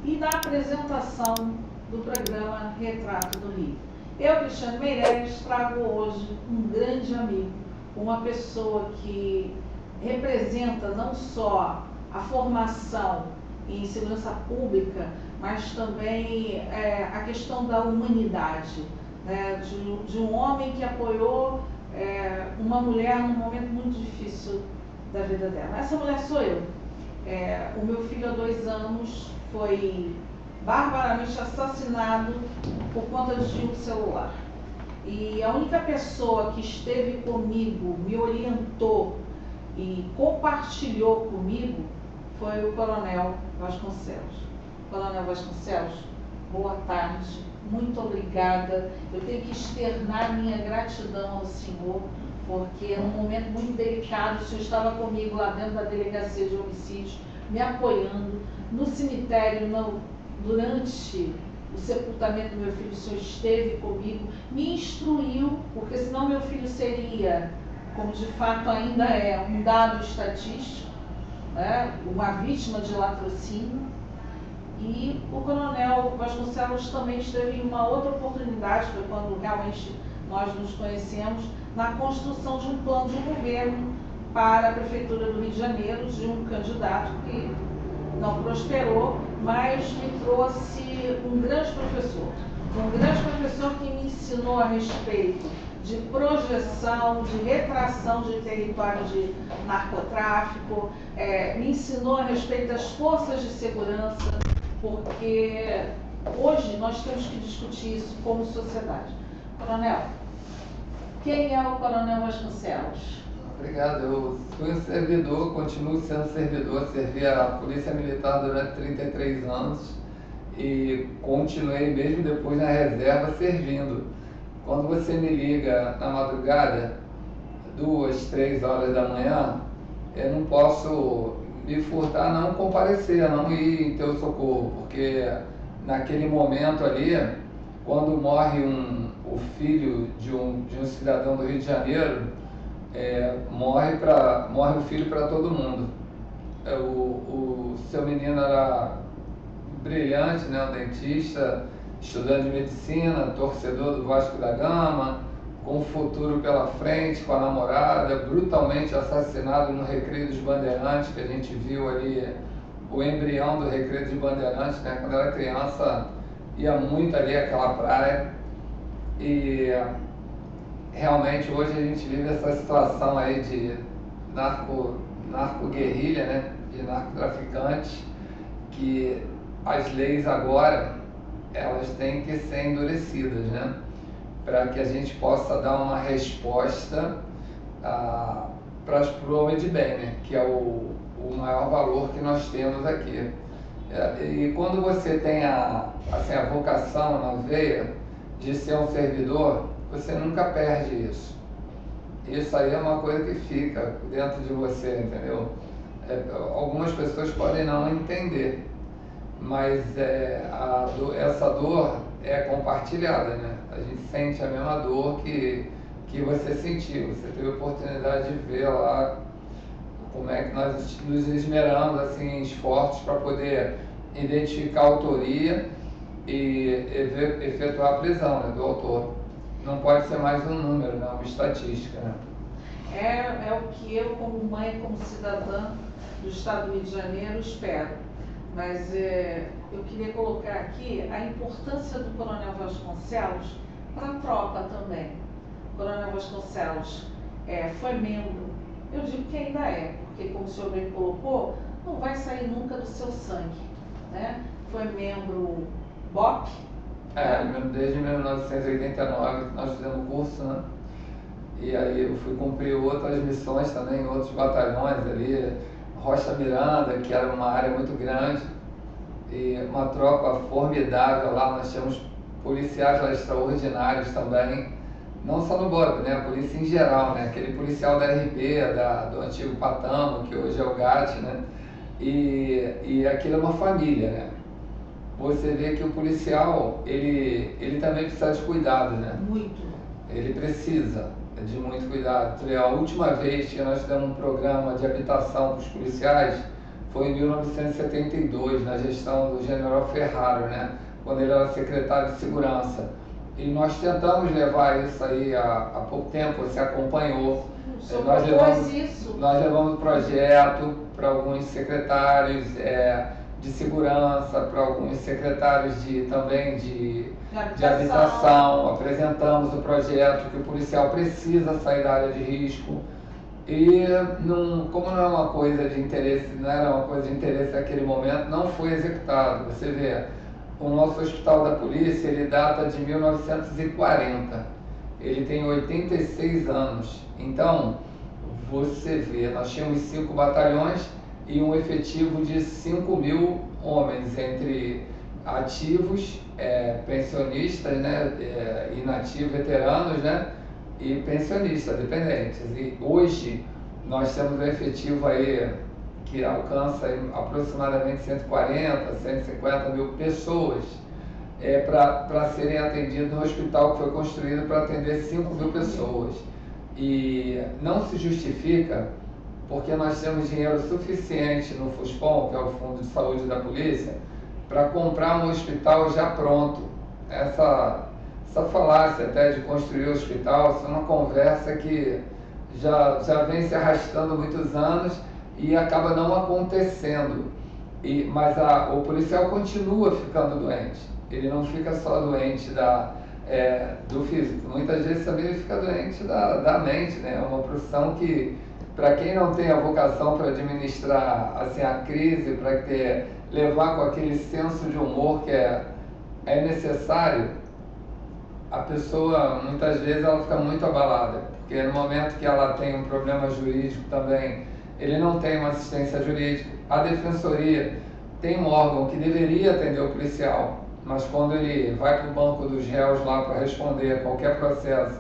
e da apresentação do programa Retrato do Rio. Eu, Cristiane Meireles, trago hoje um grande amigo, uma pessoa que representa não só a formação em segurança pública, mas também a questão da humanidade, né, de um homem que apoiou uma mulher num momento muito difícil da vida dela. Essa mulher sou eu. O meu filho há 2 anos foi barbaramente assassinado por conta de um celular. E a única pessoa que esteve comigo, me orientou e compartilhou comigo foi o Coronel Vasconcelos. Coronel Vasconcelos, boa tarde, muito obrigada. Eu tenho que externar minha gratidão ao senhor, porque num momento muito delicado, o senhor estava comigo lá dentro da delegacia de homicídios, me apoiando. No cemitério, durante o sepultamento do meu filho, o senhor esteve comigo, me instruiu, porque senão meu filho seria, como de fato ainda é, um dado estatístico, né, uma vítima de latrocínio. E o Coronel Vasconcelos também esteve em uma outra oportunidade, foi quando realmente nós nos conhecemos, na construção de um plano de governo para a Prefeitura do Rio de Janeiro, de um candidato que não prosperou, mas me trouxe um grande professor que me ensinou a respeito de projeção, de retração de território de narcotráfico, me ensinou a respeito das forças de segurança, porque hoje nós temos que discutir isso como sociedade. Coronel, quem é o Coronel Vasconcelos? Obrigado. Eu fui um servidor, continuo sendo servidor, servi a Polícia Militar durante 33 anos e continuei mesmo depois na reserva servindo. Quando você me liga na madrugada, 2, 3 horas da manhã, eu não posso me furtar, não comparecer, não ir em teu socorro, porque naquele momento ali, quando morre o filho de um cidadão do Rio de Janeiro, morre o filho para todo mundo. O seu menino era brilhante, né, um dentista, estudante de medicina, torcedor do Vasco da Gama, com o futuro pela frente, com a namorada, brutalmente assassinado no Recreio dos Bandeirantes, que a gente viu ali o embrião do Recreio dos Bandeirantes, né? Quando eu era criança, ia muito ali àquela praia. E realmente hoje a gente vive essa situação aí de narco-guerrilha, né? De narcotraficantes, que as leis agora, elas têm que ser endurecidas, né? Para que a gente possa dar uma resposta para o homem de bem, né? Que é o maior valor que nós temos aqui. E quando você tem a vocação na veia de ser um servidor, você nunca perde isso. Isso aí é uma coisa que fica dentro de você, entendeu? Algumas pessoas podem não entender, mas essa dor é compartilhada, né? A gente sente a mesma dor que você sentiu. Você teve a oportunidade de ver lá como é que nós nos esmeramos assim, em esforços para poder identificar a autoria e efetuar a prisão, né, do autor. Não pode ser mais um número, né, uma estatística, né? É o que eu, como mãe, como cidadã do Estado do Rio de Janeiro, espero. Mas eu queria colocar aqui a importância do Coronel Vasconcelos para a tropa também. O Coronel Vasconcelos foi membro, eu digo que ainda é, porque como o senhor bem colocou, não vai sair nunca do seu sangue, né? Foi membro BOP. Desde 1989 que nós fizemos o curso, né? E aí eu fui cumprir outras missões também, em outros batalhões ali, Rocha Miranda, que era uma área muito grande, e uma tropa formidável lá. Nós tínhamos policiais lá extraordinários também, não só no BOP, né? A polícia em geral, né? Aquele policial da RP, do antigo Patamo, que hoje é o GAT, né? E aquilo é uma família, né? Você vê que o policial, ele também precisa de cuidado, né? Muito. Ele precisa de muito cuidado. A última vez que nós fizemos um programa de habitação para os policiais foi em 1972, na gestão do general Ferraro, né? Quando ele era secretário de Segurança. E nós tentamos levar isso aí há pouco tempo, você acompanhou. Nós levamos projeto para alguns secretários de segurança, para alguns secretários também de habitação. Apresentamos o projeto que o policial precisa sair da área de risco. E como não é uma coisa de interesse, não era uma coisa de interesse naquele momento, não foi executado. Você vê, o nosso hospital da polícia, ele data de 1940, ele tem 86 anos. Então, você vê, nós tínhamos 5 batalhões e um efetivo de 5.000 homens, entre ativos, pensionistas, né, inativos, veteranos, né, e pensionistas, dependentes. E hoje nós temos um efetivo aí que alcança aproximadamente 140, 150 mil pessoas para serem atendidos no hospital que foi construído para atender 5.000 pessoas. E não se justifica porque nós temos dinheiro suficiente no FUSPOM, que é o Fundo de Saúde da Polícia, para comprar um hospital já pronto. Essa falácia até de construir o hospital, isso é uma conversa que já vem se arrastando há muitos anos e acaba não acontecendo. Mas o policial continua ficando doente. Ele não fica só doente do físico, muitas vezes também ele fica doente da mente, né? É uma profissão que, para quem não tem a vocação para administrar assim, a crise, para levar com aquele senso de humor que é necessário, a pessoa, muitas vezes, ela fica muito abalada, porque no momento que ela tem um problema jurídico também, ele não tem uma assistência jurídica. A defensoria tem um órgão que deveria atender o policial, mas quando ele vai para o banco dos réus lá para responder a qualquer processo,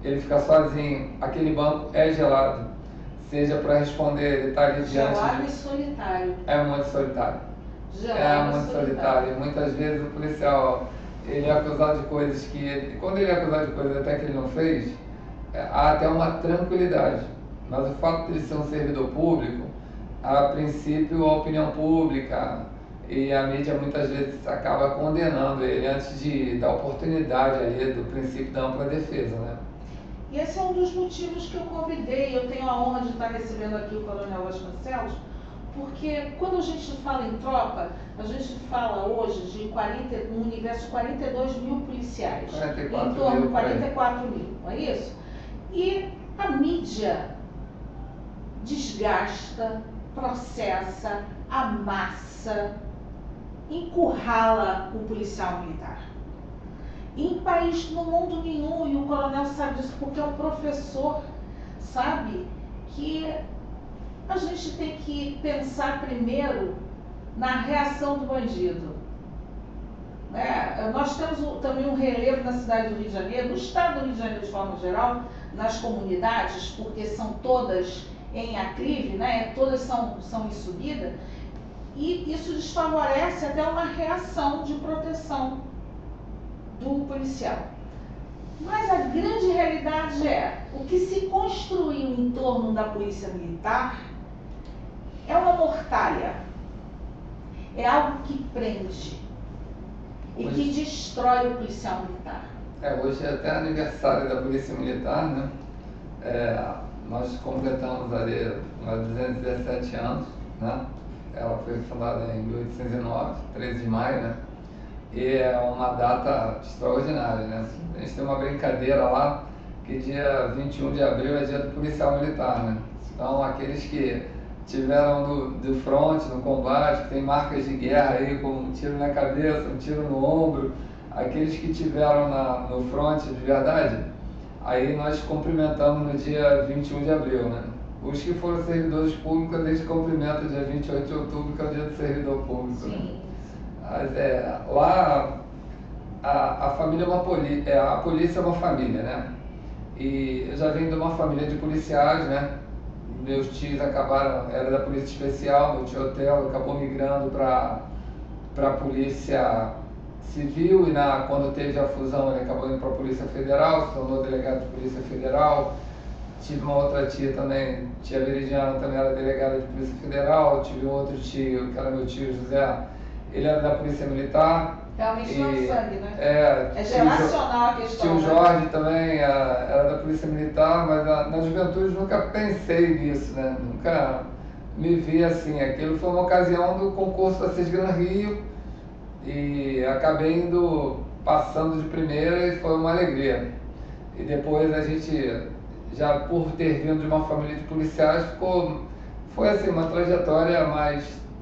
ele fica sozinho, aquele banco é gelado, seja para responder, ele está ali diante gelado e solitário. É muito solitário. Gelado muito solitário. E muitas vezes o policial, ele é acusado de coisas quando ele é acusado de coisas até que ele não fez, há até uma tranquilidade. Mas o fato de ele ser um servidor público, a princípio a opinião pública e a mídia muitas vezes acaba condenando ele antes de dar oportunidade ali do princípio da ampla defesa, né? E esse é um dos motivos que eu convidei, eu tenho a honra de estar recebendo aqui o Coronel Vasconcelos, porque quando a gente fala em tropa, a gente fala hoje de um universo de 42 mil policiais, em torno de 44 mil, não é isso? E a mídia desgasta, processa, amassa, encurrala o policial militar. Em país, no mundo nenhum, e o coronel sabe disso porque é um professor, sabe que a gente tem que pensar primeiro na reação do bandido. Nós temos também um relevo na cidade do Rio de Janeiro, no estado do Rio de Janeiro de forma geral, nas comunidades, porque são todas em aclive, todas são em subida, e isso desfavorece até uma reação de proteção do policial. Mas a grande realidade o que se construiu em torno da polícia militar é uma mortalha, é algo que prende e que destrói o policial militar. Hoje é até aniversário da Polícia Militar, né? Nós completamos ali 217 anos, né? Ela foi fundada em 1809, 13 de maio, né? E é uma data extraordinária, né? A gente tem uma brincadeira lá, que dia 21 de abril é dia do policial militar, né? Então, aqueles que tiveram do fronte, no combate, que tem marcas de guerra aí, com um tiro na cabeça, um tiro no ombro, aqueles que tiveram no fronte de verdade, aí nós cumprimentamos no dia 21 de abril, né? Os que foram servidores públicos, a gente cumprimenta dia 28 de outubro, que é o dia do servidor público. Sim. Né? Mas lá a família a polícia é uma família, né? E eu já venho de uma família de policiais, né? Meus tios era da Polícia Especial, meu tio Otelo acabou migrando para a Polícia Civil e quando teve a fusão ele acabou indo para a Polícia Federal, se tornou delegado de Polícia Federal. tive uma outra tia também, tia Veridiana, também era delegada de Polícia Federal. Tive um outro tio, que era meu tio José, ele era da Polícia Militar. Realmente não é sangue, né? É Tio geracional a questão. Tio Jorge também era da Polícia Militar, mas na juventude nunca pensei nisso, né? Nunca me vi assim. Aquilo foi uma ocasião do concurso da Cisgran Rio e acabei passando de primeira e foi uma alegria. E depois a gente, já por ter vindo de uma família de policiais, foi assim, uma trajetória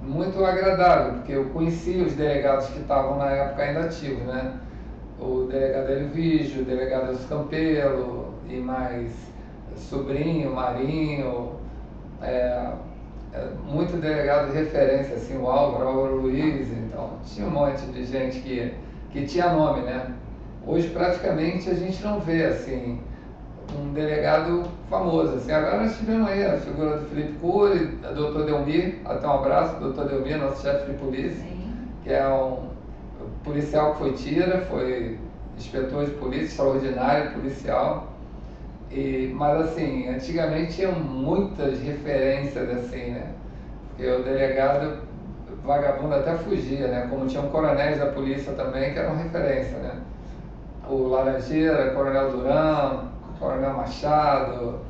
muito agradável, porque eu conhecia os delegados que estavam na época ainda ativos, né? O delegado Elvígio, o delegado Elcio Campelo, e mais Sobrinho, Marinho, muito delegado de referência, assim, o Álvaro Luiz. Então tinha um monte de gente que tinha nome, né? Hoje praticamente a gente não vê assim um delegado famoso. Assim. Agora nós tivemos aí a figura do Felipe Cury, do Dr. Delmir, até um abraço, Dr. Delmir, nosso chefe de polícia. Sim. Que é um policial que foi foi inspetor de polícia, extraordinário policial. Mas assim, antigamente tinha muitas referências assim, né? Porque o delegado vagabundo até fugia, né? Como tinham coronéis da polícia também que eram referência, né? O Laranjeira, Coronel Durão, Coronel Machado,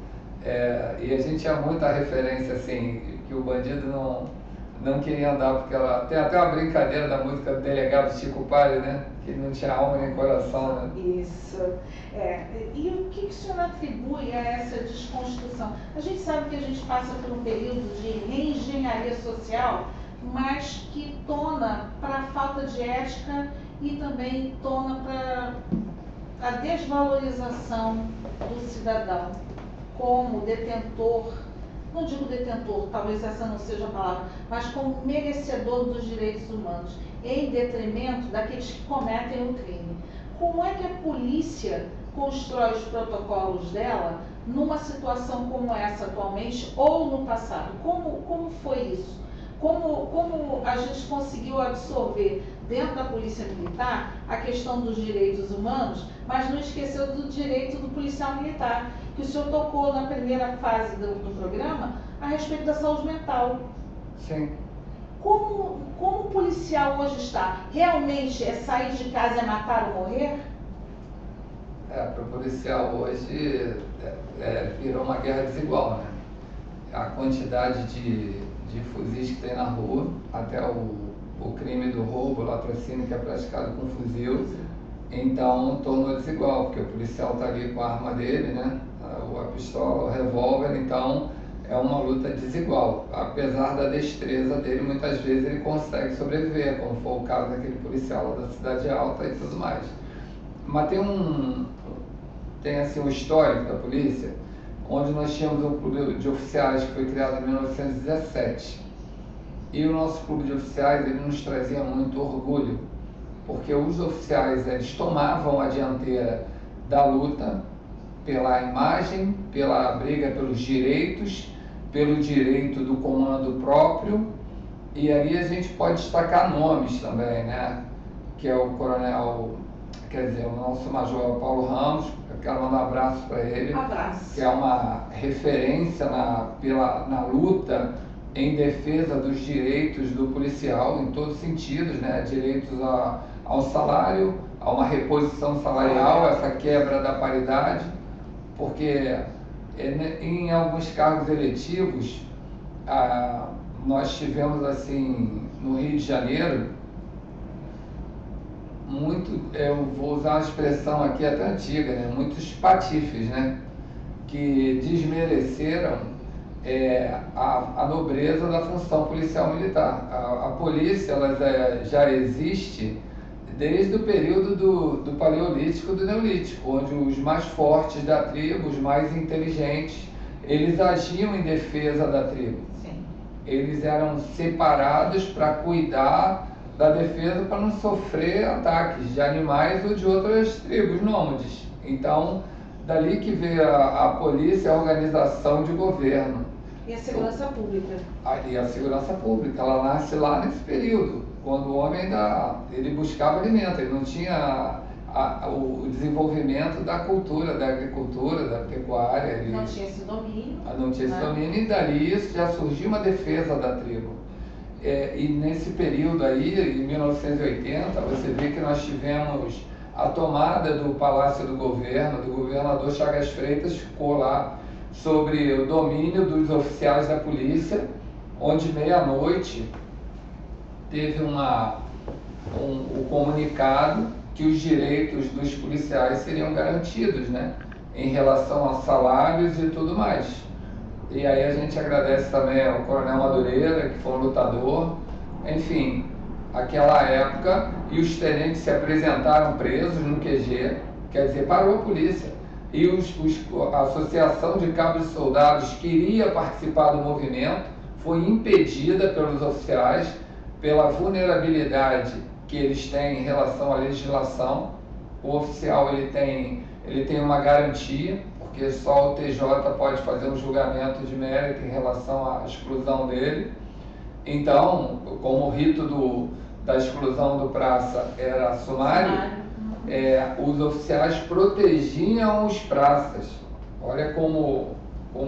e a gente tinha muita referência assim, que o bandido não queria andar, porque tem até uma brincadeira da música do delegado Chico Palha, né? Que não tinha alma nem coração, né? Isso. E o que o senhor atribui a essa desconstrução? A gente sabe que a gente passa por um período de reengenharia social, mas que tona para a falta de ética e também tona para a desvalorização do cidadão como detentor, não digo detentor, talvez essa não seja a palavra, mas como merecedor dos direitos humanos, em detrimento daqueles que cometem o crime. Como é que a polícia constrói os protocolos dela numa situação como essa atualmente ou no passado? Como foi isso? Como a gente conseguiu absorver dentro da Polícia Militar a questão dos direitos humanos, mas não esqueceu do direito do policial militar, que o senhor tocou na primeira fase do programa a respeito da saúde mental. Sim. Como o policial hoje está? Realmente é sair de casa é matar ou morrer? Para o policial hoje virou uma guerra desigual, né? A quantidade de fuzis que tem na rua, até o crime do roubo, latrocínio que é praticado com fuzil, então tornou desigual, porque o policial está ali com a arma dele, né? A pistola, o revólver, então é uma luta desigual. Apesar da destreza dele, muitas vezes ele consegue sobreviver, como foi o caso daquele policial lá da Cidade Alta e tudo mais. Mas tem assim um histórico da polícia, onde nós tínhamos um clube de oficiais que foi criado em 1917. E o nosso clube de oficiais, ele nos trazia muito orgulho, porque os oficiais, eles tomavam a dianteira da luta pela imagem, pela briga pelos direitos, pelo direito do comando próprio, e ali a gente pode destacar nomes também, né? Que é o coronel, o nosso major Paulo Ramos, eu quero mandar um abraço para ele. Abraço. Que é uma referência na luta em defesa dos direitos do policial, em todos os sentidos, né? Direitos ao salário, a uma reposição salarial, essa quebra da paridade, porque em alguns cargos eletivos, nós tivemos assim, no Rio de Janeiro, eu vou usar uma expressão aqui até antiga, né? Muitos patifes, né? Que desmereceram a nobreza da função policial militar. A polícia ela já existe desde o período do Paleolítico e do Neolítico, onde os mais fortes da tribo, os mais inteligentes, eles agiam em defesa da tribo. Sim. Eles eram separados para cuidar da defesa, para não sofrer ataques de animais ou de outras tribos nômades. Então, dali que veio a polícia, a organização de governo. E a segurança pública. E a segurança pública, ela nasce lá nesse período, quando o homem ele buscava alimento, ele não tinha o desenvolvimento da cultura, da agricultura, da pecuária. Não tinha esse domínio. Não tinha esse domínio, e dali já surgiu uma defesa da tribo. E nesse período aí, em 1980, você vê que nós tivemos a tomada do Palácio do Governo, do governador Chagas Freitas, ficou lá sobre o domínio dos oficiais da polícia, onde meia-noite teve o comunicado que os direitos dos policiais seriam garantidos, né, em relação a salários e tudo mais. E aí a gente agradece também ao Coronel Madureira, que foi um lutador. Enfim, aquela época, e os tenentes se apresentaram presos no QG, quer dizer, parou a polícia. E a Associação de Cabos e Soldados queria participar do movimento, foi impedida pelos oficiais, pela vulnerabilidade que eles têm em relação à legislação. O oficial ele tem uma garantia, porque só o TJ pode fazer um julgamento de mérito em relação à exclusão dele. Então, como o rito da exclusão do praça era sumário, os oficiais protegiam os praças. Olha como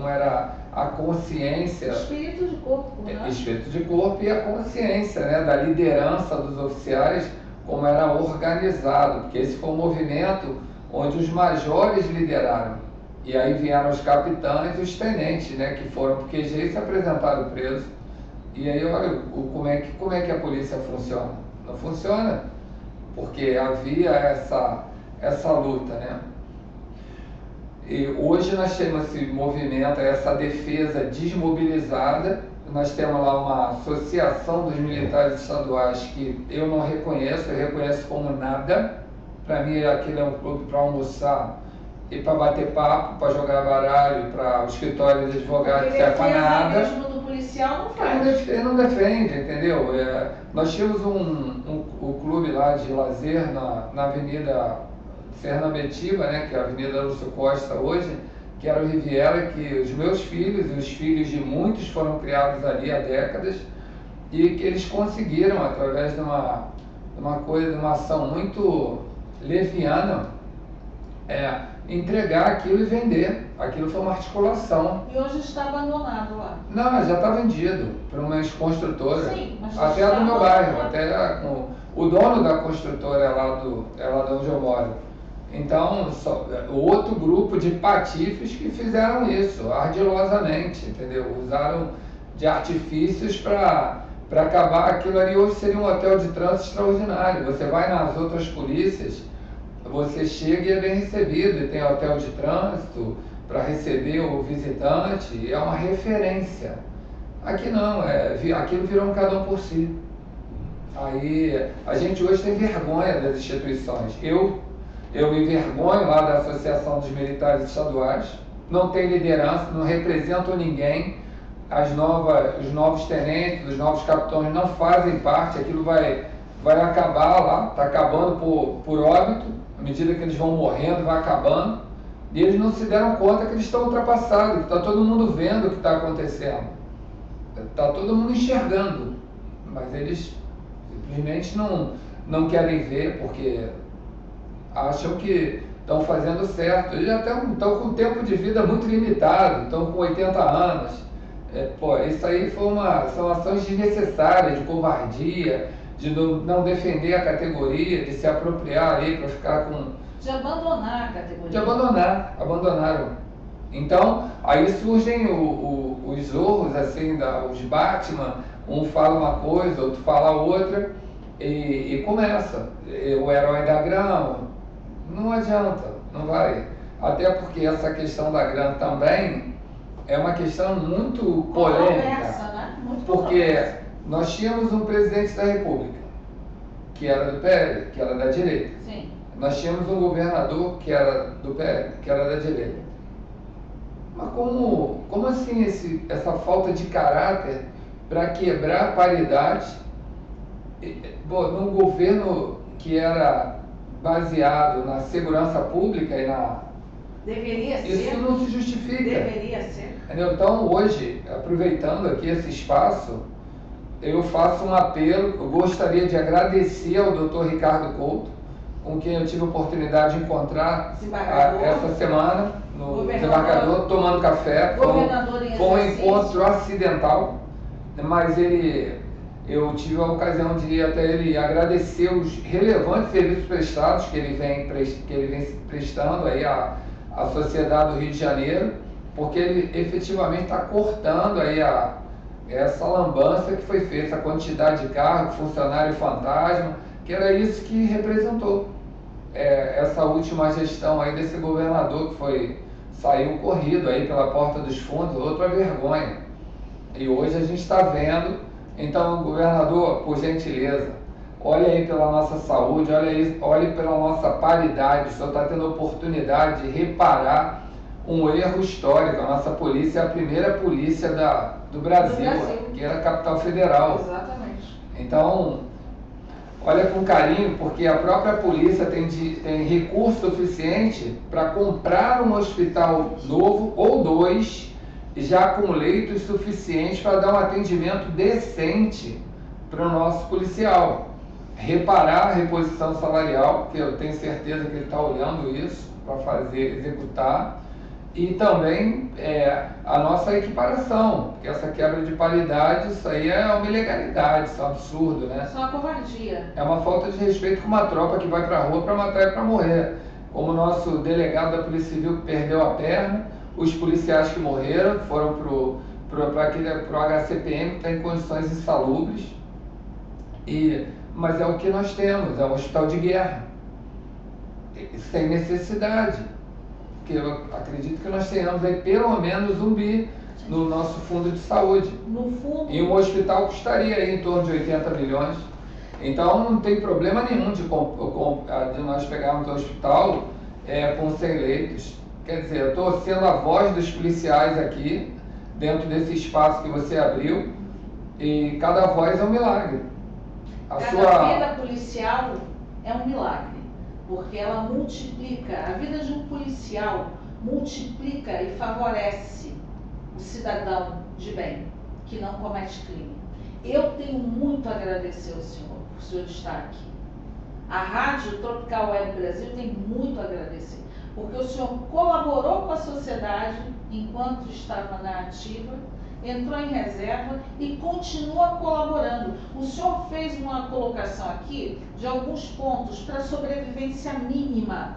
era a consciência. Espírito de corpo, né? Espírito de corpo e a consciência, né, da liderança dos oficiais, como era organizado, porque esse foi um movimento onde os majores lideraram. E aí vieram os capitães e os tenentes, né, que foram para o QG e se apresentaram presos. E aí, olha, como é que a polícia funciona? Não funciona, porque havia essa luta, né? E hoje nós temos esse movimento, essa defesa desmobilizada. Nós temos lá uma associação dos militares estaduais que eu não reconheço, eu reconheço como nada. Para mim aquilo é um clube para almoçar e para bater papo, para jogar baralho, para o escritório de advogado, que serve para nada. Mesmo do policial não faz. Ele não defende, entendeu? Nós tínhamos um clube lá de lazer na Avenida Fernambetiba, né, que é a Avenida Lúcio Costa hoje, que era o Riviera, que os meus filhos e os filhos de muitos foram criados ali há décadas, e que eles conseguiram, através de uma ação muito leviana, entregar aquilo e vender. Aquilo foi uma articulação. E hoje está abandonado lá? Não, já está vendido para uma construtora. Sim, mas até do meu bairro, até o dono da construtora é lá de onde eu moro. Então, outro grupo de patifes que fizeram isso, ardilosamente, entendeu? Usaram de artifícios para acabar. Aquilo ali hoje seria um hotel de trânsito extraordinário. Você vai nas outras polícias, você chega e é bem recebido, e tem hotel de trânsito para receber o visitante, e é uma referência. Aqui não, aquilo virou um cada um por si. Aí a gente hoje tem vergonha das instituições. Eu me envergonho lá da Associação dos Militares Estaduais, não tem liderança, não representam ninguém, os novos tenentes, os novos capitães não fazem parte, aquilo vai acabar lá, está acabando por óbito, à medida que eles vão morrendo, vai acabando, e eles não se deram conta que eles estão ultrapassados, que está todo mundo vendo o que está acontecendo, está todo mundo enxergando, mas eles simplesmente não querem ver, porque acham que estão fazendo certo. Eles já estão com um tempo de vida muito limitado, estão com 80 anos. Isso aí são ações desnecessárias, de covardia, de não defender a categoria, de se apropriar aí para ficar com... De abandonar a categoria. De abandonaram. Então, aí surgem os zorros, assim, os Batman, um fala uma coisa, outro fala outra, e começa. O herói da grama. Não adianta, não vai. Até porque essa questão da grana também é uma questão muito polêmica. Né? Muito porque nós tínhamos um presidente da República, que era do PL, que era da direita. Sim. Nós tínhamos um governador que era do PL, que era da direita. Mas como assim essa falta de caráter para quebrar a paridade num governo que era baseado na segurança pública e Deveria ser. Isso não se justifica. Deveria ser. Entendeu? Então, hoje, aproveitando aqui esse espaço, eu faço um apelo. Eu gostaria de agradecer ao Dr. Ricardo Couto, com quem eu tive a oportunidade de encontrar essa semana no desembargador, tomando café. Foi um encontro acidental, mas eu tive a ocasião de ir até ele agradecer os relevantes serviços prestados que ele vem prestando aí à sociedade do Rio de Janeiro, porque ele efetivamente está cortando aí essa lambança que foi feita, essa quantidade de cargo, funcionário fantasma, que era isso que representou essa última gestão aí desse governador que saiu corrido aí pela porta dos fundos, outra vergonha. E hoje a gente está vendo. Então, governador, por gentileza, olhe aí pela nossa saúde, olhe pela nossa paridade. O senhor está tendo a oportunidade de reparar um erro histórico. A nossa polícia é a primeira polícia do Brasil, que era a capital federal. Exatamente. Então, olha com carinho, porque a própria polícia tem recurso suficiente para comprar um hospital novo ou 2, já com leitos suficientes para dar um atendimento decente para o nosso policial. Reparar a reposição salarial, que eu tenho certeza que ele está olhando isso para executar, e também a nossa equiparação, porque essa quebra de paridade, isso aí é uma ilegalidade, isso é um absurdo, né? Isso é uma covardia. É uma falta de respeito com uma tropa que vai para a rua para matar e para morrer. Como o nosso delegado da Polícia Civil que perdeu a perna, os policiais que morreram foram para o HCPM, que está em condições insalubres, mas é o que nós temos, é um hospital de guerra, sem necessidade, porque eu acredito que nós tenhamos aí pelo menos um bi no nosso fundo de saúde. No fundo. E um hospital custaria aí em torno de 80 milhões. Então não tem problema nenhum de nós pegarmos o hospital com 100 leitos. Quer dizer, eu estou sendo a voz dos policiais aqui, dentro desse espaço que você abriu, e cada voz é um milagre. Cada vida policial é um milagre, porque ela multiplica, a vida de um policial multiplica e favorece o cidadão de bem, que não comete crime. Eu tenho muito a agradecer ao senhor, por seu destaque. A Rádio Tropical Web Brasil tem muito a agradecer, porque o senhor colaborou com a sociedade enquanto estava na ativa, entrou em reserva e continua colaborando. O senhor fez uma colocação aqui de alguns pontos para a sobrevivência mínima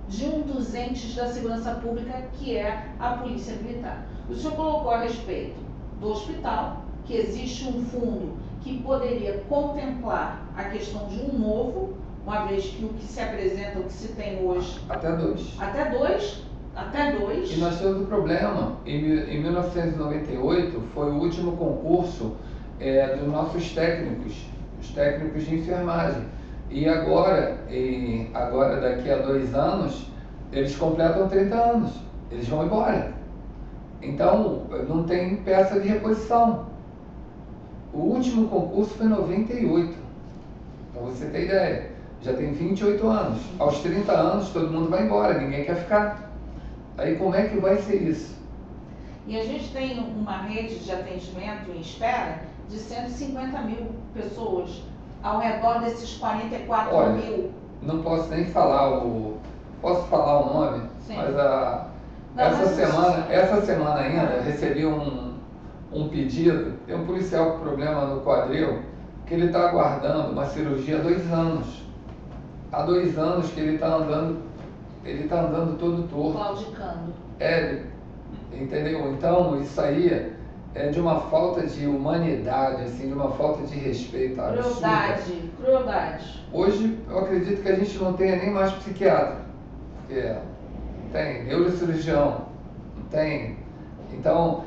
de um dos entes da segurança pública, que é a Polícia Militar. O senhor colocou a respeito do hospital, que existe um fundo que poderia contemplar a questão de um novo, uma vez que o que se apresenta, o que se tem hoje... Até dois. E nós temos um problema. Em 1998 foi o último concurso dos nossos técnicos, os técnicos de enfermagem. E agora daqui a 2 anos, eles completam 30 anos. Eles vão embora. Então, não tem peça de reposição. O último concurso foi em 98. Para você ter ideia. Já tem 28 anos. Aos 30 anos, todo mundo vai embora, ninguém quer ficar. Aí como é que vai ser isso? E a gente tem uma rede de atendimento em espera de 150 mil pessoas, ao redor desses 44 mil. Não posso nem falar Posso falar o nome? Sim. Mas essa semana ainda recebi um pedido. Tem um policial com problema no quadril, que ele está aguardando uma cirurgia há 2 anos. Há 2 anos que ele está andando todo torto. Claudicando. Entendeu? Então, isso aí é de uma falta de humanidade, assim, de uma falta de respeito absurda. Crueldade. Hoje, eu acredito que a gente não tenha nem mais psiquiatra, porque não tem neurocirurgião, não tem. Então,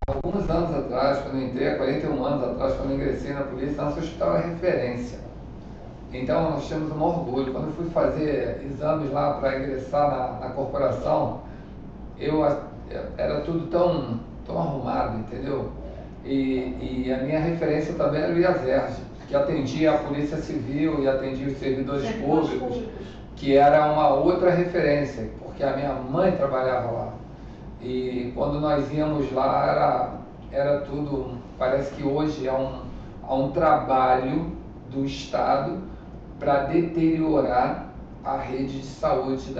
alguns anos atrás, quando eu entrei, há 41 anos atrás, quando eu ingressei na polícia, nosso hospital é referência. Então, nós temos um orgulho. Quando eu fui fazer exames lá para ingressar na corporação, era tudo tão arrumado, entendeu? E a minha referência também era o IASERJ, que atendia a Polícia Civil e atendia os servidores públicos, que era uma outra referência, porque a minha mãe trabalhava lá. E quando nós íamos lá, era tudo... Parece que hoje há um trabalho do Estado para deteriorar a rede de saúde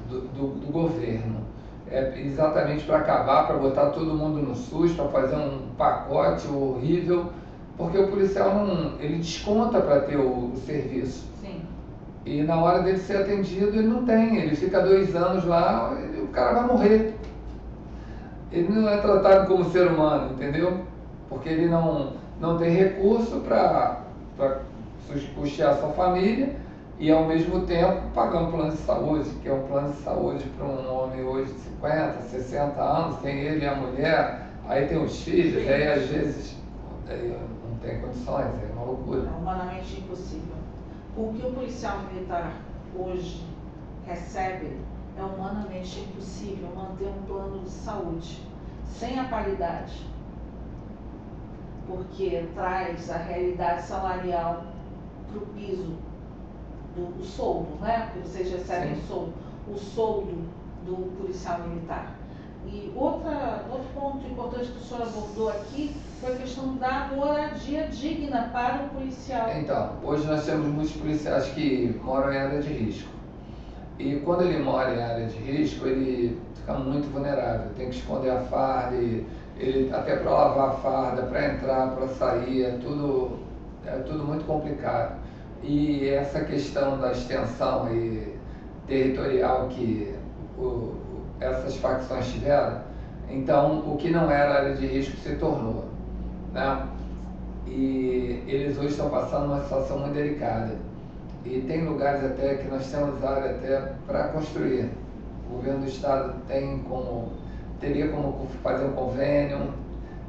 do governo. É exatamente para acabar, para botar todo mundo no SUS, para fazer um pacote horrível, porque o policial ele desconta para ter o serviço. Sim. E na hora dele ser atendido, ele não tem, ele fica 2 anos lá e o cara vai morrer. Ele não é tratado como ser humano, entendeu? Porque ele não tem recurso para custear sua família e ao mesmo tempo pagar um plano de saúde, que é um plano de saúde para um homem hoje de 50, 60 anos, tem ele e a mulher, aí tem os filhos, aí às vezes não tem condições, é uma loucura. É humanamente impossível. O que o policial militar hoje recebe é humanamente impossível manter um plano de saúde sem a paridade, porque traz a realidade salarial para o piso do soldo, né? Porque vocês recebem soldo, o soldo do policial militar. E outro ponto importante que o senhor abordou aqui foi a questão da moradia digna para o policial. Então, hoje nós temos muitos policiais que moram em área de risco. E quando ele mora em área de risco, ele fica muito vulnerável, tem que esconder a farda, ele até para lavar a farda, para entrar, para sair, é tudo muito complicado. E essa questão da extensão territorial que essas facções tiveram, então o que não era área de risco se tornou, né? E eles hoje estão passando uma situação muito delicada. E tem lugares até que nós temos área até para construir. O governo do estado teria como fazer um convênio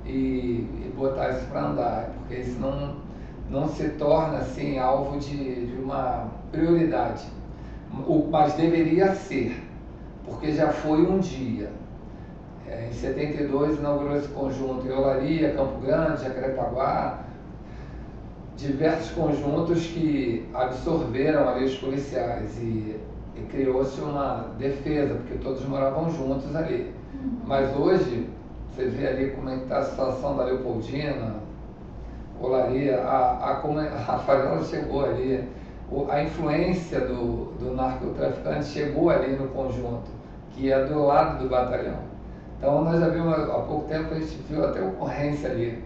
e botar isso para andar, porque isso não se torna assim alvo de uma prioridade. Mas deveria ser, porque já foi um dia. Em 72 inaugurou esse conjunto em Olaria, Campo Grande, Jacarepaguá, diversos conjuntos que absorveram ali os policiais e criou-se uma defesa, porque todos moravam juntos ali. Mas hoje, você vê ali como é que está a situação da Leopoldina, Olaria, a favela chegou ali, a influência do narcotraficante chegou ali no conjunto, que é do lado do batalhão. Então nós já vimos, há pouco tempo a gente viu até ocorrência ali,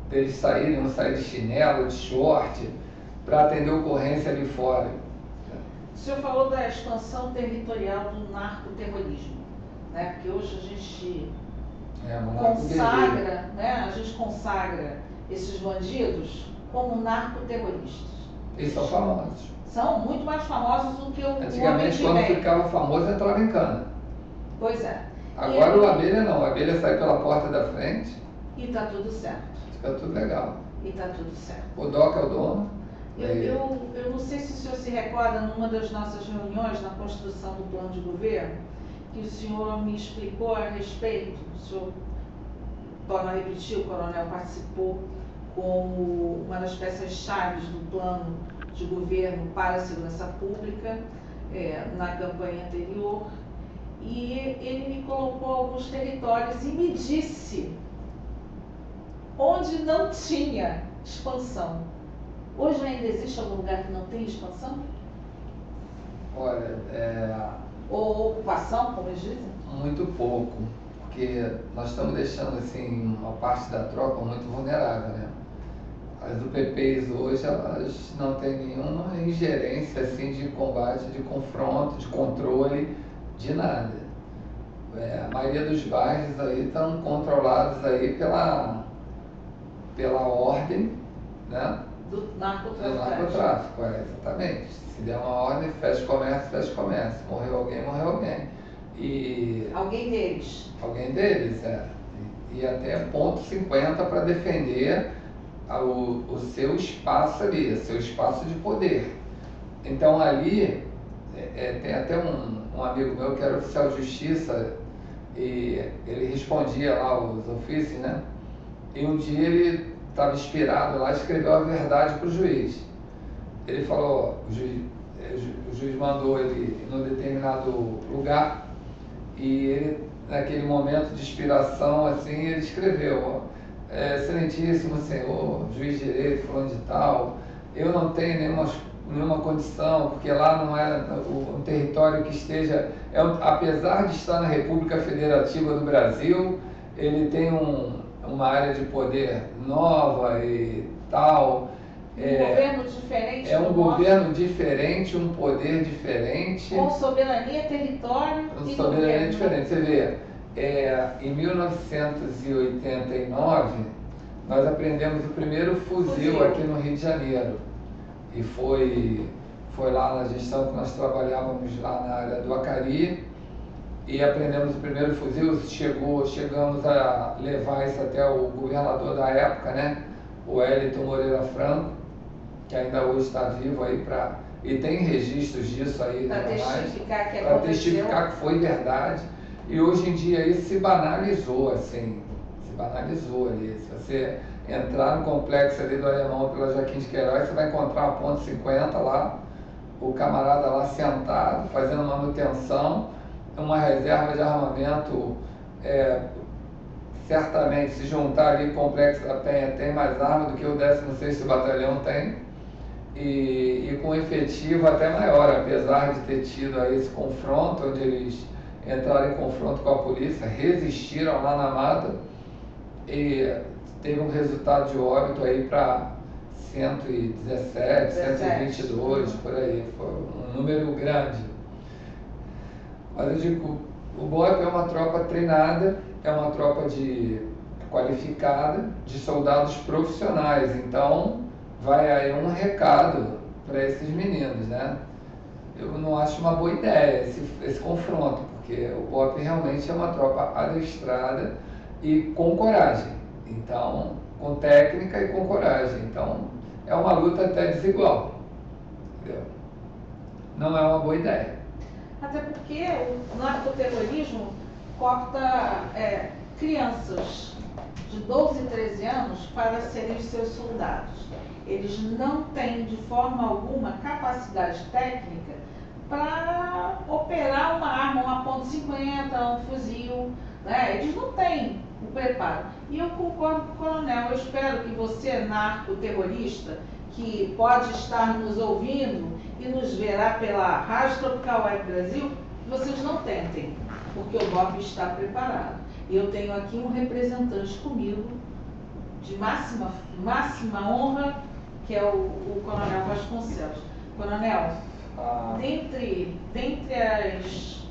deles saírem de chinelo, de short, para atender ocorrência ali fora. O senhor falou da expansão territorial do narcoterrorismo, né? Porque hoje a gente consagra esses bandidos como narcoterroristas. Eles são famosos. São muito mais famosos do que o Antigamente, quando ficava famoso, entrava em cana. Pois é. Agora o abelha não, o abelha sai pela porta da frente. E está tudo certo. Fica tudo legal. E está tudo certo. O Doc é o dono. Eu não sei se o senhor se recorda, numa das nossas reuniões na construção do plano de governo, que o senhor me explicou a respeito, o senhor torna a repetir, o coronel participou como uma das peças-chave do plano de governo para a segurança pública na campanha anterior, e ele me colocou alguns territórios e me disse onde não tinha expansão. Hoje ainda existe algum lugar que não tem expansão? Olha, ou ocupação, como eles dizem? Muito pouco, porque nós estamos deixando assim uma parte da tropa muito vulnerável, né? As UPPs hoje, elas não têm nenhuma ingerência assim de combate, de confronto, de controle, de nada. A maioria dos bairros aí estão controlados aí pela ordem, né? Do narcotráfico. Do narcotráfico, exatamente. Se der uma ordem, fecha comércio. Morreu alguém. Alguém deles. Alguém deles, E até ponto 50 para defender o seu espaço ali, o seu espaço de poder. Então ali, tem até um amigo meu que era oficial de justiça e ele respondia lá os ofícios, né? E um dia ele estava inspirado lá e escreveu a verdade para o juiz. Ele falou, o juiz mandou ele num determinado lugar e ele, naquele momento de inspiração, assim, ele escreveu: excelentíssimo senhor, juiz de direito, fulano de tal, eu não tenho nenhuma condição, porque lá não é um território que esteja, apesar de estar na República Federativa do Brasil, ele tem uma área de poder nova e tal. Governo diferente. É um governo diferente, um poder diferente. Com soberania, território e soberania diferente. Você vê, em 1989, nós aprendemos o primeiro fuzil aqui no Rio de Janeiro. E foi lá na gestão que nós trabalhávamos lá na área do Acari e aprendemos o primeiro fuzil. Chegamos a levar isso até o governador da época, né? O Wellington Moreira Franco, que ainda hoje está vivo aí e tem registros disso aí. Para testificar que aconteceu. Para testificar que foi verdade. E hoje em dia isso se banalizou, assim, ali. Se você entrar no complexo ali do Alemão pela Joaquim de Queiroz, você vai encontrar a ponto 50 lá, o camarada lá sentado, fazendo manutenção, uma reserva de armamento, certamente, se juntar ali com o Complexo da Penha, tem mais arma do que o 16º Batalhão tem, e com efetivo até maior, apesar de ter tido aí esse confronto, onde eles entraram em confronto com a polícia, resistiram lá na mata, e teve um resultado de óbito aí para 117, 122, por aí, foi um número grande. Mas eu digo, o BOPE é uma tropa treinada, é uma tropa qualificada, de soldados profissionais, então vai aí um recado para esses meninos, né? Eu não acho uma boa ideia esse confronto, porque o BOPE realmente é uma tropa adestrada e com coragem, então, com técnica e com coragem, então é uma luta até desigual, entendeu? Não é uma boa ideia. Até porque o narcoterrorismo corta crianças de 12 e 13 anos para serem os seus soldados. Eles não têm de forma alguma capacidade técnica para operar uma arma, uma ponto .50, um fuzil, né? Eles não têm o preparo. E eu concordo com o coronel, eu espero que você, narcoterrorista, que pode estar nos ouvindo e nos verá pela Rádio Tropical Web Brasil, que vocês não tentem, porque o BOPE está preparado. E eu tenho aqui um representante comigo, de máxima honra, que é o Coronel Vasconcelos. Coronel, dentre as...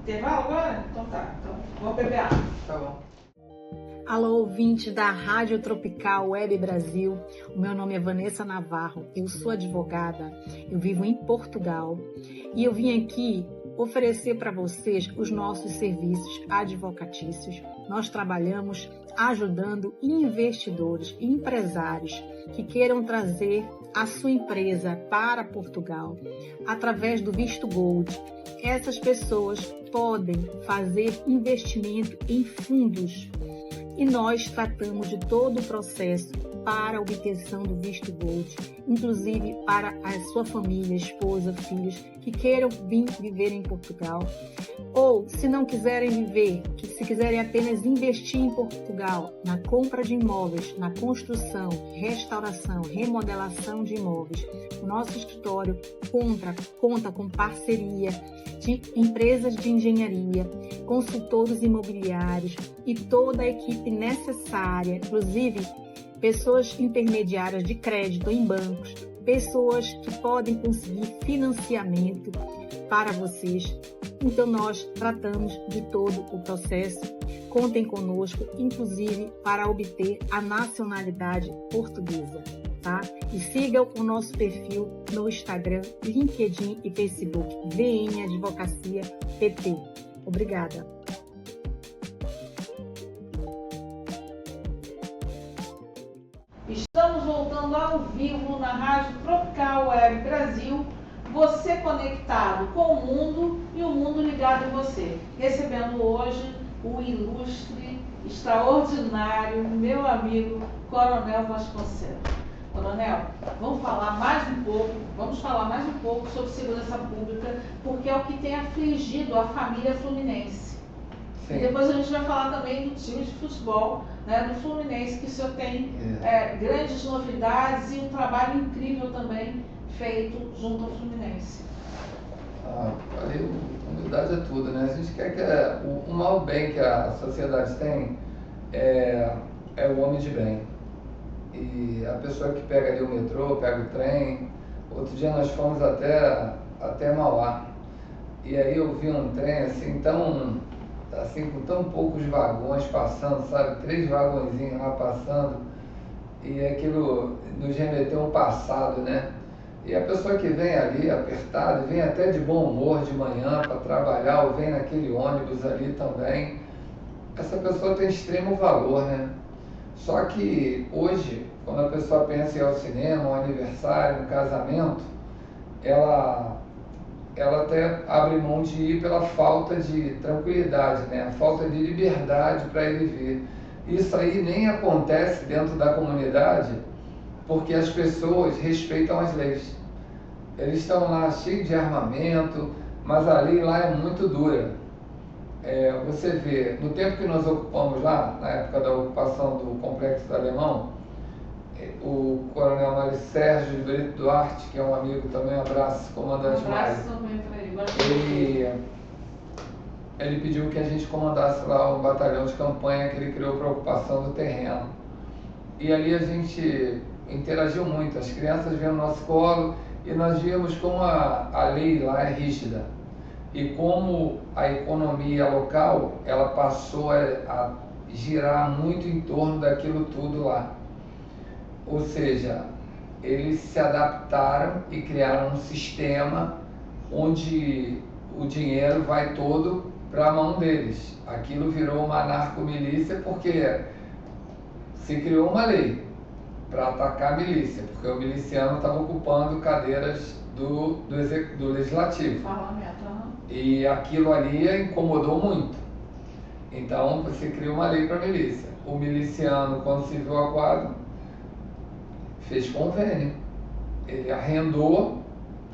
Intervalo agora? Então tá, vamos beber água. Tá bom. Alô, ouvinte da Rádio Tropical Web Brasil. O meu nome é Vanessa Navarro, eu sou advogada, eu vivo em Portugal e eu vim aqui oferecer para vocês os nossos serviços advocatícios. Nós trabalhamos ajudando investidores e empresários que queiram trazer a sua empresa para Portugal através do Visto Gold. Essas pessoas podem fazer investimento em fundos e nós tratamos de todo o processo para a obtenção do Visto Gold, inclusive para a sua família, esposa, filhos que queiram vir viver em Portugal, ou se não quiserem viver, se quiserem apenas investir em Portugal, na compra de imóveis, na construção, restauração, remodelação de imóveis. O nosso escritório conta com parceria de empresas de engenharia, consultores imobiliários e toda a equipe necessária, inclusive pessoas intermediárias de crédito em bancos, pessoas que podem conseguir financiamento para vocês. Então nós tratamos de todo o processo. Contem conosco, inclusive para obter a nacionalidade portuguesa, tá? E sigam o nosso perfil no Instagram, LinkedIn e Facebook, VN Advocacia PT. Obrigada. Estamos voltando ao vivo na Rádio Tropical Web Brasil, você conectado com o mundo e o mundo ligado em você. Recebendo hoje o ilustre, extraordinário, meu amigo Coronel Vasconcelos. Coronel, vamos falar mais um pouco sobre segurança pública, porque é o que tem afligido a família fluminense. Sim. E depois a gente vai falar também do time de futebol, né, do Fluminense, que o senhor tem grandes novidades e um trabalho incrível também feito junto ao Fluminense. Ali, humildade é tudo, né? A gente quer que o maior bem que a sociedade tem é o homem de bem. E a pessoa que pega ali o metrô, pega o trem. Outro dia nós fomos até Mauá. E aí eu vi um trem assim, com tão poucos vagões passando, sabe? 3 vagõezinhos lá passando. E aquilo nos remeteu ao passado, né? E a pessoa que vem ali apertada, vem até de bom humor de manhã para trabalhar, ou vem naquele ônibus ali também, essa pessoa tem extremo valor, né? Só que hoje, quando a pessoa pensa em ir ao cinema, um aniversário, um casamento, ela até abre mão de ir pela falta de tranquilidade, né? A falta de liberdade para ele vir. Isso aí nem acontece dentro da comunidade, porque as pessoas respeitam as leis. Eles estão lá cheios de armamento, mas a lei lá é muito dura. Você vê, no tempo que nós ocupamos lá, na época da ocupação do Complexo do Alemão, o coronel Mário Sérgio de Brito Duarte, que é um amigo também, um abraço, comandante Mário. Também para ele. Ele pediu que a gente comandasse lá um batalhão de campanha que ele criou para a ocupação do terreno. E ali a gente interagiu muito, as crianças vinham no nosso colo e nós víamos como a lei lá é rígida e como a economia local ela passou a girar muito em torno daquilo tudo lá. Ou seja, eles se adaptaram e criaram um sistema onde o dinheiro vai todo para a mão deles. Aquilo virou uma narcomilícia porque se criou uma lei para atacar a milícia, porque o miliciano estava ocupando cadeiras do legislativo. Parlamento. E aquilo ali incomodou muito. Então você cria uma lei para a milícia. O miliciano, quando se viu a quadro, fez convênio. Ele arrendou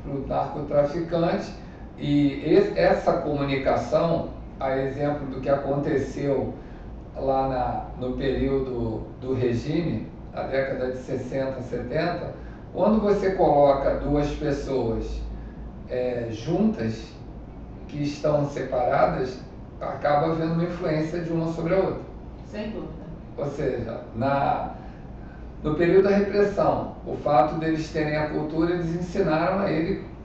para o narcotraficante e essa comunicação, a exemplo do que aconteceu lá no período do regime, na década de 60, 70, quando você coloca 2 pessoas juntas, que estão separadas, acaba havendo uma influência de uma sobre a outra. Sem dúvida. Ou seja, no período da repressão, o fato deles terem a cultura, eles ensinaram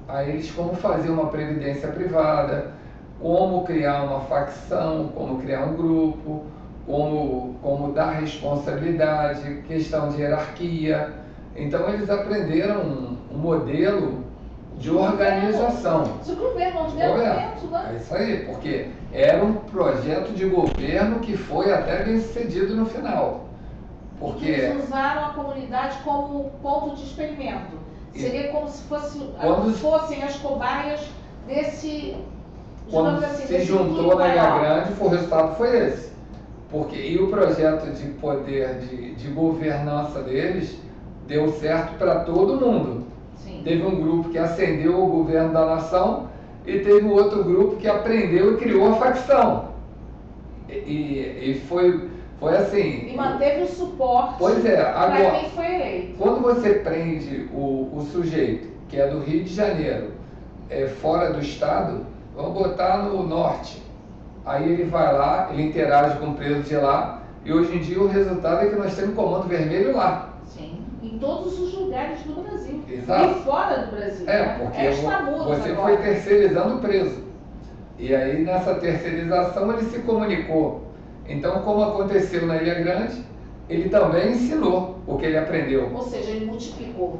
a eles como fazer uma previdência privada, como criar uma facção, como criar um grupo, como dar responsabilidade, questão de hierarquia. Então eles aprenderam um modelo de organização. De governo, né? É isso aí, porque era um projeto de governo que foi até bem sucedido no final. Porque eles usaram a comunidade como ponto de experimento. Seria como se fossem as cobaias desse... Quando se juntou na Ilha Grande, o resultado foi esse. E o projeto de poder, de governança deles, deu certo para todo mundo. Sim. Teve um grupo que ascendeu o governo da nação e teve um outro grupo que aprendeu e criou a facção. E foi assim... E manteve o suporte para quem foi eleito. Quando você prende o sujeito, que é do Rio de Janeiro, fora do estado, vamos botar no norte. Aí ele vai lá, ele interage com o preso de lá, e hoje em dia o resultado é que nós temos comando vermelho lá. Sim, em todos os lugares do Brasil. Exato. E fora do Brasil. Porque você foi terceirizando o preso. E aí nessa terceirização ele se comunicou. Então, como aconteceu na Ilha Grande, ele também ensinou o que ele aprendeu. Ou seja, ele multiplicou.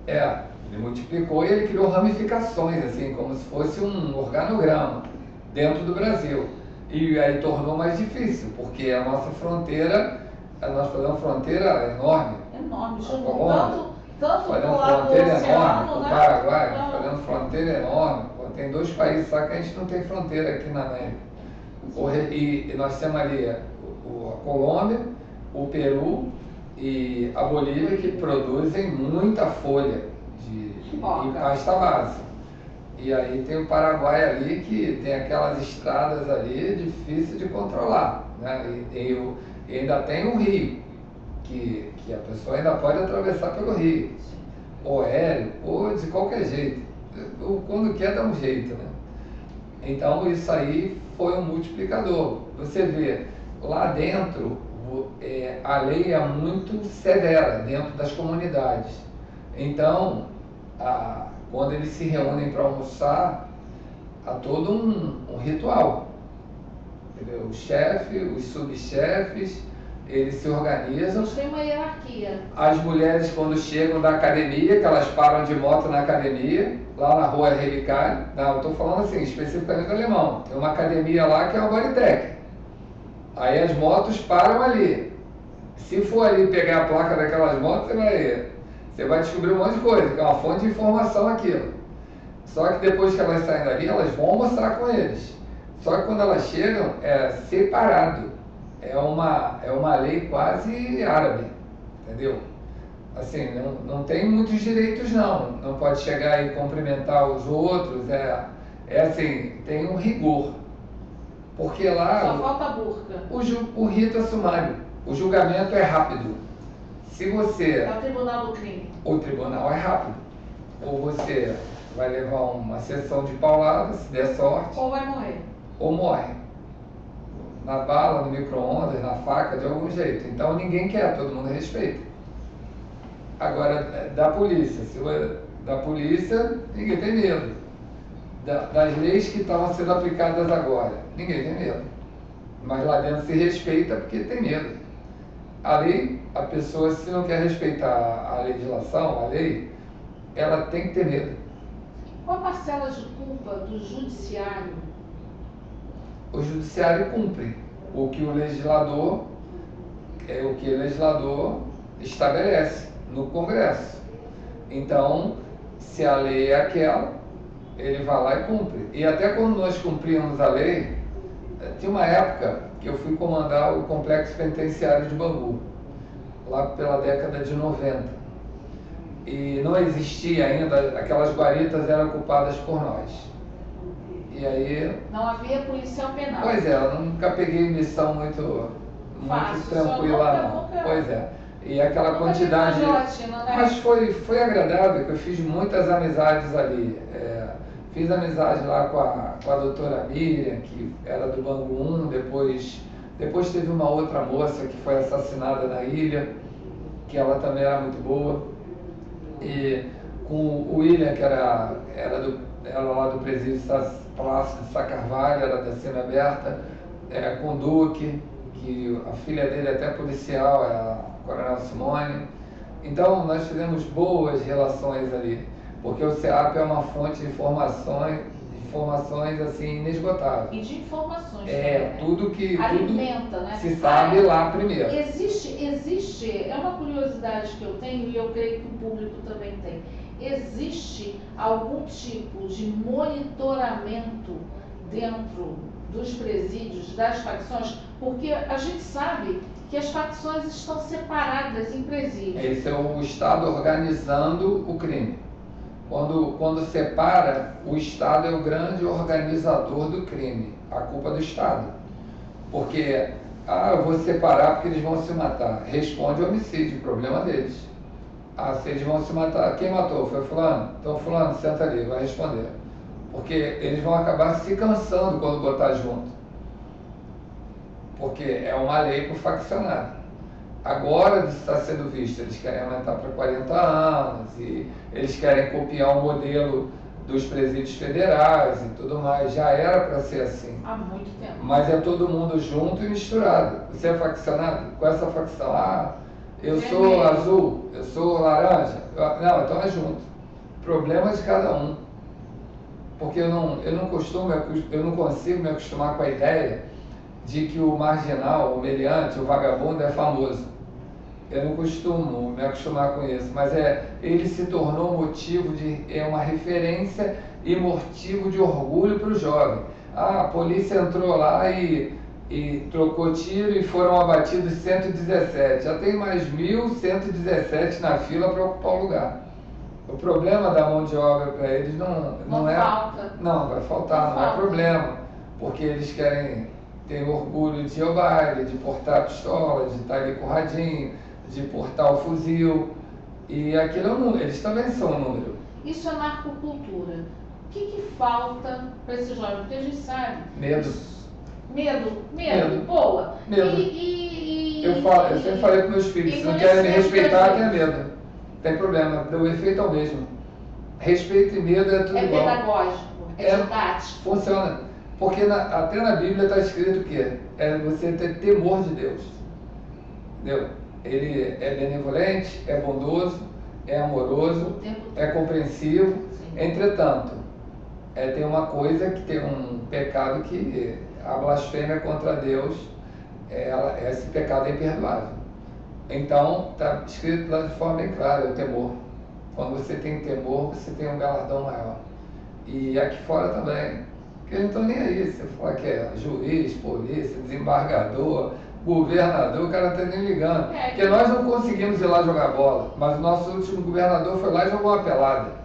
Ele multiplicou e ele criou ramificações, assim, como se fosse um organograma dentro do Brasil. E aí tornou mais difícil, porque a nossa fronteira, nós fazemos uma fronteira enorme. Enorme, tanto fazendo fronteira enorme com o Paraguai, fazendo fronteira enorme. Tem 2 países só que a gente não tem fronteira aqui na América. E nós temos ali a Colômbia, o Peru e a Bolívia, que produzem muita folha e pasta base. E aí tem o Paraguai ali, que tem aquelas estradas ali difíceis de controlar, né? E ainda tem o rio, que a pessoa ainda pode atravessar pelo rio, ou aéreo, ou de qualquer jeito. Ou quando quer dá um jeito, né? Então isso aí foi um multiplicador. Você vê, lá dentro, a lei é muito severa dentro das comunidades. Então, quando eles se reúnem para almoçar, há todo um ritual. Entendeu? O chefe, os subchefes, eles se organizam. Eles têm uma hierarquia. As mulheres, quando chegam da academia, que elas param de moto na academia, lá na rua Relicário, eu estou falando assim, especificamente do Alemão, tem uma academia lá que é uma Bodytech. Aí as motos param ali. Se for ali pegar a placa daquelas motos, você vai descobrir um monte de coisa, que é uma fonte de informação aquilo. Só que depois que elas saem dali, elas vão almoçar com eles. Só que quando elas chegam, é separado. É uma lei quase árabe, entendeu? Assim, não tem muitos direitos não. Não pode chegar e cumprimentar os outros. É assim, tem um rigor. Porque lá... Só falta a burca. O rito é sumário. O julgamento é rápido. Se você... É o tribunal do crime. O tribunal é rápido. Ou você vai levar uma sessão de paulada, se der sorte. Ou vai morrer. Ou morre. Na bala, no micro-ondas, na faca, de algum jeito. Então ninguém quer, todo mundo respeita. Agora, da polícia. Da polícia, ninguém tem medo. Das leis que estavam sendo aplicadas agora, ninguém tem medo. Mas lá dentro se respeita porque tem medo. A lei, a pessoa, se não quer respeitar a legislação, a lei, ela tem que ter medo. Qual a parcela de culpa do judiciário? O judiciário cumpre o que o legislador estabelece no Congresso. Então, se a lei é aquela, ele vai lá e cumpre. E até quando nós cumpríamos a lei, tinha uma época que eu fui comandar o complexo penitenciário de Bangu, lá pela década de 90. E não existia ainda, aquelas guaritas eram ocupadas por nós. E aí... Não havia policial penal. Pois é, eu nunca peguei missão muito tranquila, não. Pois é. E aquela quantidade... Gelatina, né? Mas foi agradável, que eu fiz muitas amizades ali. Fiz amizade lá com a doutora Miriam, que era do Bangu 1, depois teve uma outra moça que foi assassinada na ilha, que ela também era muito boa. E com o William, que era lá do presídio Palácio de Sá Carvalho, era da cena aberta, com o Duque, que a filha dele é até policial, é a Coronel Simone. Então nós tivemos boas relações ali, porque o CEAP é uma fonte de informações assim inesgotável. E de informações. Tudo que alimenta, né? Se sabe lá primeiro. Existe, é uma curiosidade que eu tenho e eu creio que o público também tem. Existe algum tipo de monitoramento dentro dos presídios, das facções? Porque a gente sabe que as facções estão separadas em presídios. Esse é o Estado organizando o crime. Quando separa, o Estado é o grande organizador do crime. A culpa é do Estado. Porque, eu vou separar porque eles vão se matar. Responde homicídio, problema deles. Se eles vão se matar, quem matou? Foi fulano? Então fulano, senta ali, vai responder. Porque eles vão acabar se cansando quando botar junto. Porque é uma lei para o faccionário. Agora está sendo visto, eles querem aumentar para 40 anos, e eles querem copiar o modelo dos presídios federais e tudo mais. Já era para ser assim. Há muito tempo. Mas é todo mundo junto e misturado. Você é faccionado? Com essa facção, eu sou azul, eu sou laranja. Não, então é junto. Problema de cada um. Porque eu não consigo me acostumar com a ideia de que o marginal, o meliante, o vagabundo é famoso. Eu não costumo me acostumar com isso, mas ele se tornou motivo uma referência e motivo de orgulho para o jovem. A polícia entrou lá e trocou tiro e foram abatidos 117. Já tem mais 1.117 na fila para ocupar o lugar. O problema da mão de obra para eles não é... Falta. Não, vai faltar, não é problema. Porque eles querem tem orgulho de ir ao baile, de portar a pistola, de estar ali com o radinho, de portar o fuzil. E aquilo é um número, eles também são um número. Isso é narcocultura. O que falta para esse jovem? Porque a gente sabe. Medo. Medo. Boa. Medo. Eu sempre falei para meus filhos, se não querem me respeitar, tenha medo. Não tem problema, o efeito é o mesmo. Respeito e medo é tudo igual. É pedagógico, é didático. Funciona. Porque até na Bíblia está escrito o quê? É você ter temor de Deus. Entendeu? Ele é benevolente, é bondoso, é amoroso, é compreensivo. Sim. Entretanto, tem uma coisa que tem um pecado que a blasfêmia contra Deus, esse pecado é imperdoável. Então, está escrito lá de forma bem clara, o temor. Quando você tem temor, você tem um galardão maior. E aqui fora também. Porque eles não estão nem aí. Você fala que é juiz, polícia, desembargador, governador, o cara não está nem ligando. Porque nós não conseguimos ir lá jogar bola, mas o nosso último governador foi lá e jogou uma pelada.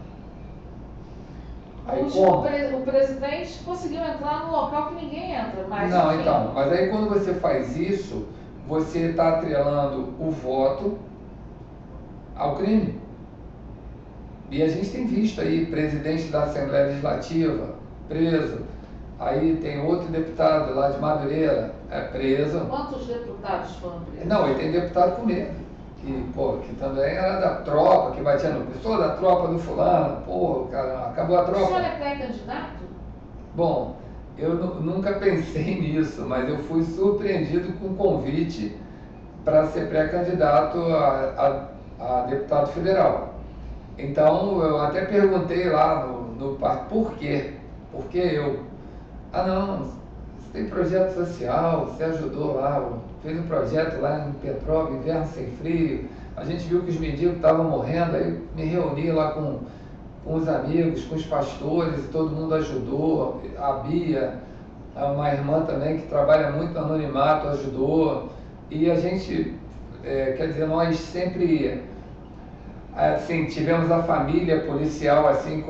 Aí, o presidente conseguiu entrar num local que ninguém entra, mas... Não, enfim. Então, mas aí quando você faz isso, você está atrelando o voto ao crime. E a gente tem visto aí presidente da Assembleia Legislativa preso, aí tem outro deputado lá de Madureira preso. Quantos deputados foram presos? Não, e tem deputado com medo, que também era da tropa, que batia no pessoal da tropa do fulano, cara, acabou a tropa. O senhor é pré-candidato? Bom, eu nunca pensei nisso, mas eu fui surpreendido com o convite para ser pré-candidato a deputado federal. Então, eu até perguntei lá no partido, por quê? Por que eu? Não, você tem projeto social, você ajudou lá, fez um projeto lá em Petrópolis, Inverno Sem Frio, a gente viu que os mendigos estavam morrendo, aí me reuni lá com os amigos, com os pastores, e todo mundo ajudou, a Bia, uma irmã também que trabalha muito no anonimato, ajudou, e a gente, quer dizer, nós sempre... Assim, tivemos a família policial assim,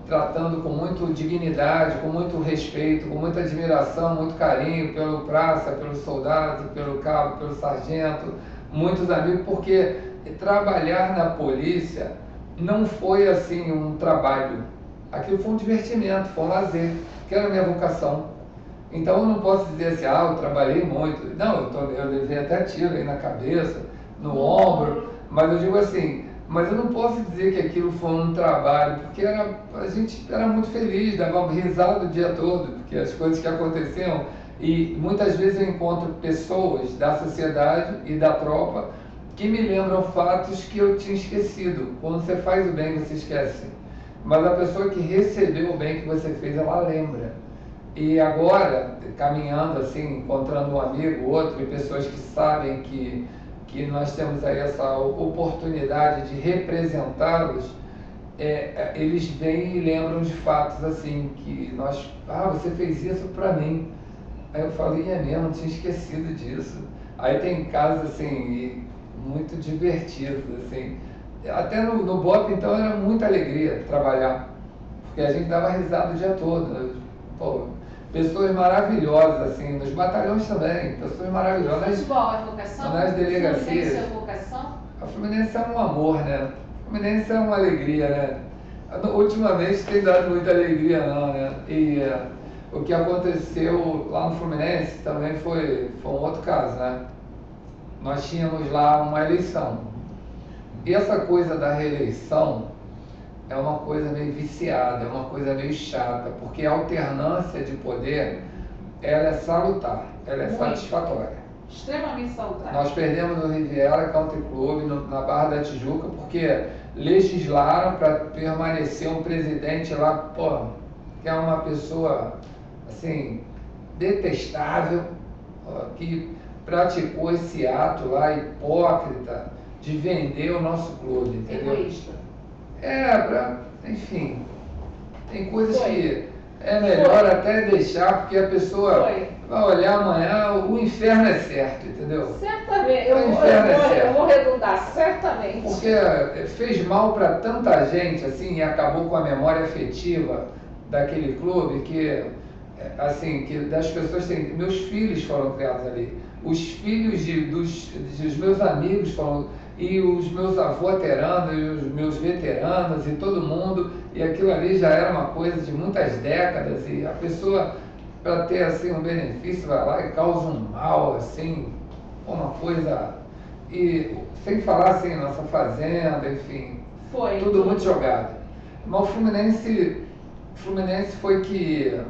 tratando com muita dignidade, com muito respeito, com muita admiração, muito carinho pelo praça, pelo soldado, pelo cabo, pelo sargento, muitos amigos, porque trabalhar na polícia não foi assim um trabalho, aquilo foi um divertimento, foi um lazer, que era a minha vocação. Então eu não posso dizer assim, eu trabalhei muito, não, eu levei até tiro aí na cabeça, no ombro, mas eu digo assim, mas eu não posso dizer que aquilo foi um trabalho, porque a gente era muito feliz, dava risada o dia todo, porque as coisas que aconteciam, e muitas vezes eu encontro pessoas da sociedade e da tropa que me lembram fatos que eu tinha esquecido. Quando você faz o bem, você esquece. Mas a pessoa que recebeu o bem que você fez, ela lembra. E agora, caminhando assim, encontrando um amigo, outro, e pessoas que sabem que nós temos aí essa oportunidade de representá-los, eles vêm e lembram de fatos assim, que nós, você fez isso para mim. Aí eu falei, é mesmo, tinha esquecido disso. Aí tem casos assim, muito divertidos, assim. Até no BOP, então, era muita alegria trabalhar, porque a gente dava risada o dia todo. Pessoas maravilhosas, assim, nos batalhões também, pessoas maravilhosas. Futebol é vocação? Nas delegacias. Fluminense é vocação? A Fluminense é um amor, né? A Fluminense é uma alegria, né? Ultimamente tem dado muita alegria, não, né? E o que aconteceu lá no Fluminense também foi um outro caso, né? Nós tínhamos lá uma eleição. E essa coisa da reeleição é uma coisa meio viciada, é uma coisa meio chata, porque a alternância de poder, ela é salutar, ela é satisfatória. Extremamente salutar. Nós perdemos no Riviera Country Club, na Barra da Tijuca, porque legislaram para permanecer um presidente lá, que é uma pessoa, assim, detestável, que praticou esse ato lá, hipócrita, de vender o nosso clube, entendeu? Egoísta. Enfim, tem coisas que é melhor até deixar, porque a pessoa vai olhar amanhã, o inferno é certo, entendeu? Certamente, eu vou redundar, certamente. Porque fez mal para tanta gente, assim, e acabou com a memória afetiva daquele clube, que assim, que das pessoas têm... Meus filhos foram criados ali. Os filhos dos meus amigos foram... E os meus avós veteranos, e os meus veteranos, e todo mundo. E aquilo ali já era uma coisa de muitas décadas. E a pessoa, para ter, assim, um benefício, vai lá e causa um mal, assim, uma coisa... E sem falar, assim, nossa fazenda, enfim... Foi. Tudo muito jogado. Mas o Fluminense foi que...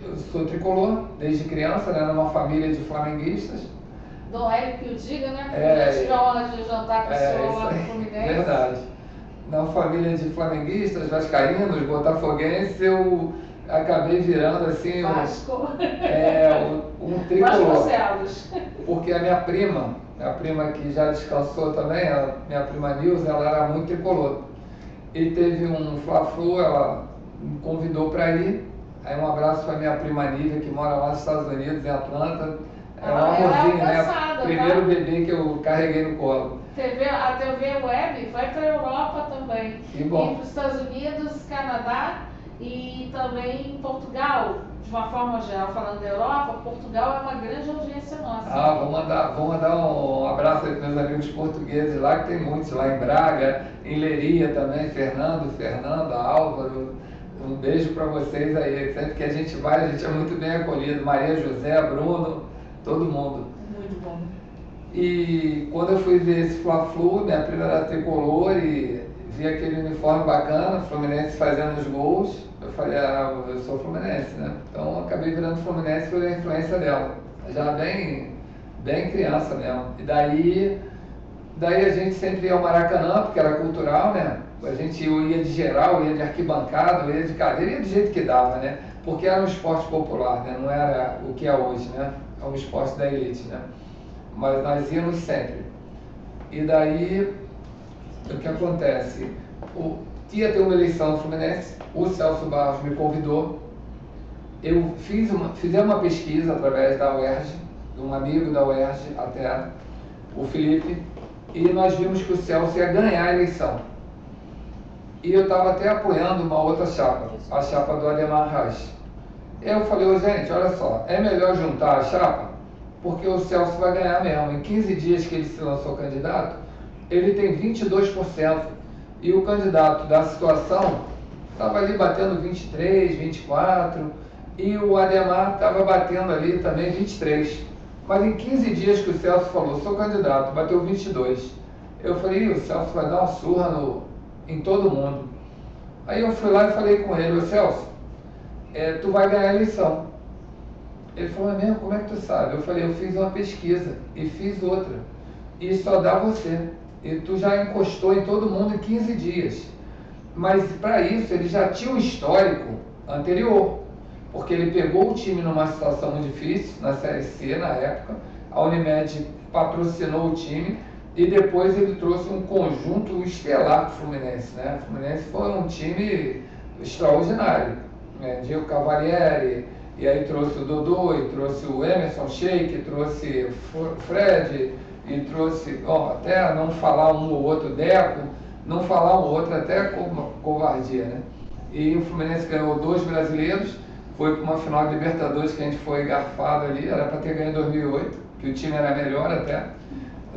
Eu sou tricolor desde criança, né, numa família de flamenguistas. Dom Hélio que o diga, né? Eu tive a honra de jantar com o senhor lá no Fluminense. Verdade. Na família de flamenguistas, vascaínos, botafoguenses, eu acabei virando assim um tricolor. Porque a minha prima que já descansou também, a minha prima Nilza, ela era muito tricolor. E teve um Fla-Flu, ela me convidou para ir. Aí um abraço para minha prima Nívia, que mora lá nos Estados Unidos, em Atlanta. É um amorzinho, né? Primeiro bebê que eu carreguei no colo. A TV Web vai para a Europa também. Que bom. E para os Estados Unidos, Canadá e também Portugal. De uma forma geral, falando da Europa, Portugal é uma grande audiência nossa. Vou mandar um abraço aí para meus amigos portugueses lá, que tem muitos lá em Braga, em Leiria também, Fernanda, Álvaro. Um beijo para vocês aí. Sempre que a gente vai, a gente é muito bem acolhido. Maria José, Bruno, todo mundo. Muito bom. E quando eu fui ver esse Fla-Flu, minha prima era tricolor e vi aquele uniforme bacana, Fluminense fazendo os gols, eu falei, eu sou Fluminense, né? Então acabei virando Fluminense pela influência dela, já bem criança mesmo. E daí a gente sempre ia ao Maracanã, porque era cultural, né? A gente ia de geral, ia de arquibancada, ia de cadeira, ia do jeito que dava, né? Porque era um esporte popular, né? Não era o que é hoje, né? É um esporte da elite, né? Mas nós íamos sempre. E daí, o que acontece? Ia ter uma eleição no Fluminense, o Celso Barros me convidou, eu fizemos uma pesquisa através da UERJ, de um amigo da UERJ até, o Felipe, e nós vimos que o Celso ia ganhar a eleição. E eu estava até apoiando uma outra chapa, a chapa do Ademar Reis. Eu falei, gente, olha só, é melhor juntar a chapa, porque o Celso vai ganhar mesmo. Em 15 dias que ele se lançou candidato, ele tem 22%. E o candidato da situação estava ali batendo 23, 24, e o Ademar estava batendo ali também 23. Mas em 15 dias que o Celso falou, sou candidato, bateu 22. Eu falei, o Celso vai dar uma surra em todo mundo. Aí eu fui lá e falei com ele, Celso, tu vai ganhar a eleição. Ele falou, é mesmo? Como é que tu sabe? Eu falei, eu fiz uma pesquisa e fiz outra. E só dá você. E tu já encostou em todo mundo em 15 dias. Mas para isso ele já tinha um histórico anterior. Porque ele pegou o time numa situação muito difícil, na Série C na época. A Unimed patrocinou o time e depois ele trouxe um conjunto estelar para o Fluminense, né? O Fluminense foi um time extraordinário. Diego Cavalieri, e aí trouxe o Dodô, e trouxe o Emerson Sheik, trouxe o Fred, e trouxe, até não falar um ou outro, Deco, não falar um ou outro até covardia, né? E o Fluminense ganhou 2 brasileiros, foi para uma final de Libertadores que a gente foi garfado ali, era para ter ganho em 2008, que o time era melhor até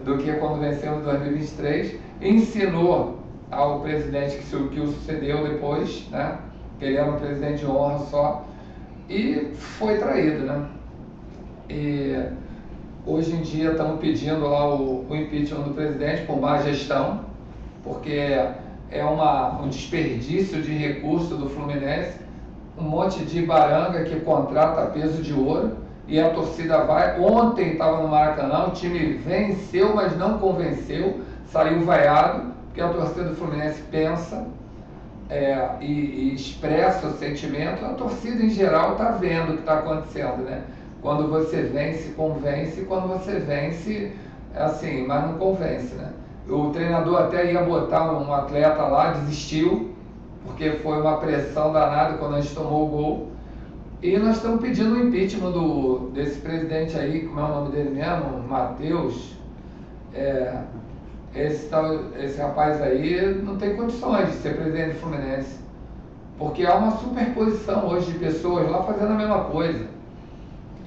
do que quando venceu em 2023, ensinou ao presidente que o sucedeu depois, né? Que ele era um presidente de honra só, e foi traído, né? E hoje em dia estamos pedindo lá o impeachment do presidente por má gestão, porque é um desperdício de recurso do Fluminense, um monte de baranga que contrata a peso de ouro, e a torcida vai. Ontem estava no Maracanã, o time venceu, mas não convenceu, saiu vaiado, porque a torcida do Fluminense pensa e expressa o sentimento. A torcida em geral está vendo o que está acontecendo, né? Quando você vence, convence, quando você vence, assim, mas não convence, né? O treinador até ia botar um atleta lá, desistiu, porque foi uma pressão danada quando a gente tomou o gol. E nós estamos pedindo o impeachment desse presidente aí, como é o nome dele mesmo? Matheus. Esse rapaz aí não tem condições de ser presidente do Fluminense. porque há uma superposição hoje de pessoas lá fazendo a mesma coisa.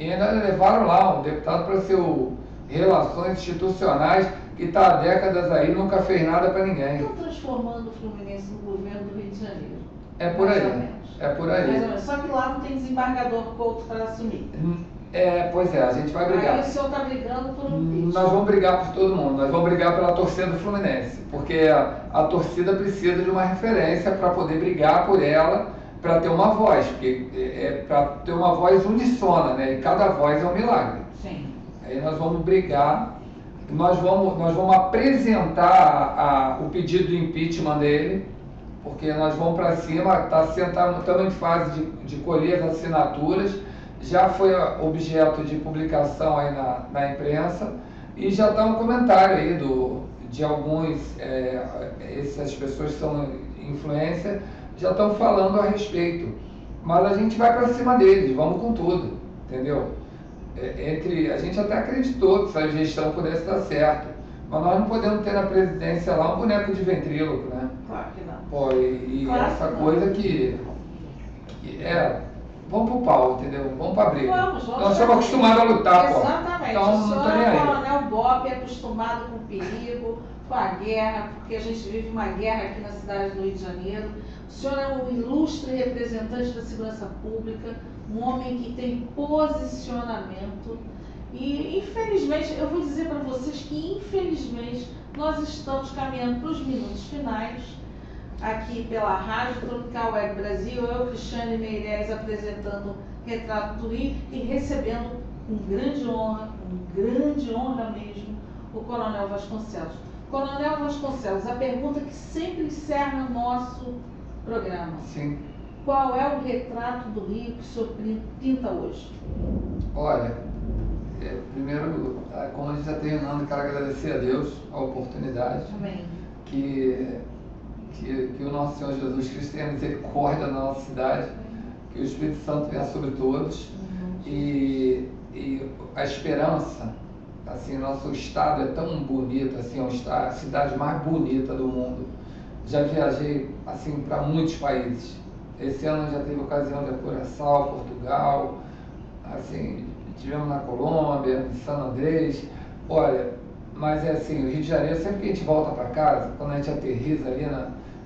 E ainda levaram lá um deputado para ser o Relações Institucionais, que está há décadas aí e nunca fez nada para ninguém. Estão transformando o Fluminense no governo do Rio de Janeiro. É por mais aí. ou menos. É por aí. Mais ou menos. Só que lá não tem desembargador Couto para assumir. Pois é, a gente vai brigar. Aí o senhor está brigando por um pitch. Nós vamos brigar por todo mundo, nós vamos brigar pela torcida do Fluminense, porque a torcida precisa de uma referência para poder brigar por ela, para ter uma voz, porque para ter uma voz unissona, né? E cada voz é um milagre. Sim. Aí nós vamos brigar, nós vamos apresentar o pedido de impeachment dele, porque nós vamos para cima, estamos em fase de colher as assinaturas, já foi objeto de publicação aí na imprensa e já está um comentário aí de alguns, essas pessoas que são influência, já estão falando a respeito. Mas a gente vai para cima deles, vamos com tudo, entendeu? A gente até acreditou que essa gestão pudesse dar certo, mas nós não podemos ter na presidência lá um boneco de ventríloco, né? Claro que não. Pô, e Claro essa que coisa que vamos pro pau, entendeu? Vamos pra briga. Vamos Nós somos acostumados a lutar, pô. Exatamente. Então O não senhor tô nem é o aí. Coronel Bob, acostumado com o perigo, com a guerra, porque a gente vive uma guerra aqui na cidade do Rio de Janeiro. O senhor é um ilustre representante da segurança pública, um homem que tem posicionamento. E, infelizmente, eu vou dizer para vocês que, infelizmente, nós estamos caminhando para os minutos finais, aqui pela Rádio Tropical Web Brasil, eu, Cristiane Meireles, apresentando Retrato do Rio e recebendo com grande honra mesmo, o Coronel Vasconcelos. Coronel Vasconcelos, a pergunta que sempre encerra o nosso programa. Sim. Qual é o retrato do Rio que o senhor pinta hoje? Olha, primeiro, como a gente está terminando, quero agradecer a Deus a oportunidade. Amém. Que o nosso Senhor Jesus Cristo tenha misericórdia na nossa cidade, que o Espírito Santo venha sobre todos. E a esperança, assim, nosso estado é tão bonito, assim, é a cidade mais bonita do mundo. Já viajei, assim, para muitos países. Esse ano já teve ocasião de ir a Curaçao, Portugal, assim, estivemos na Colômbia, em San Andrés. Olha, mas é assim, o Rio de Janeiro, sempre que a gente volta para casa, quando a gente aterriza ali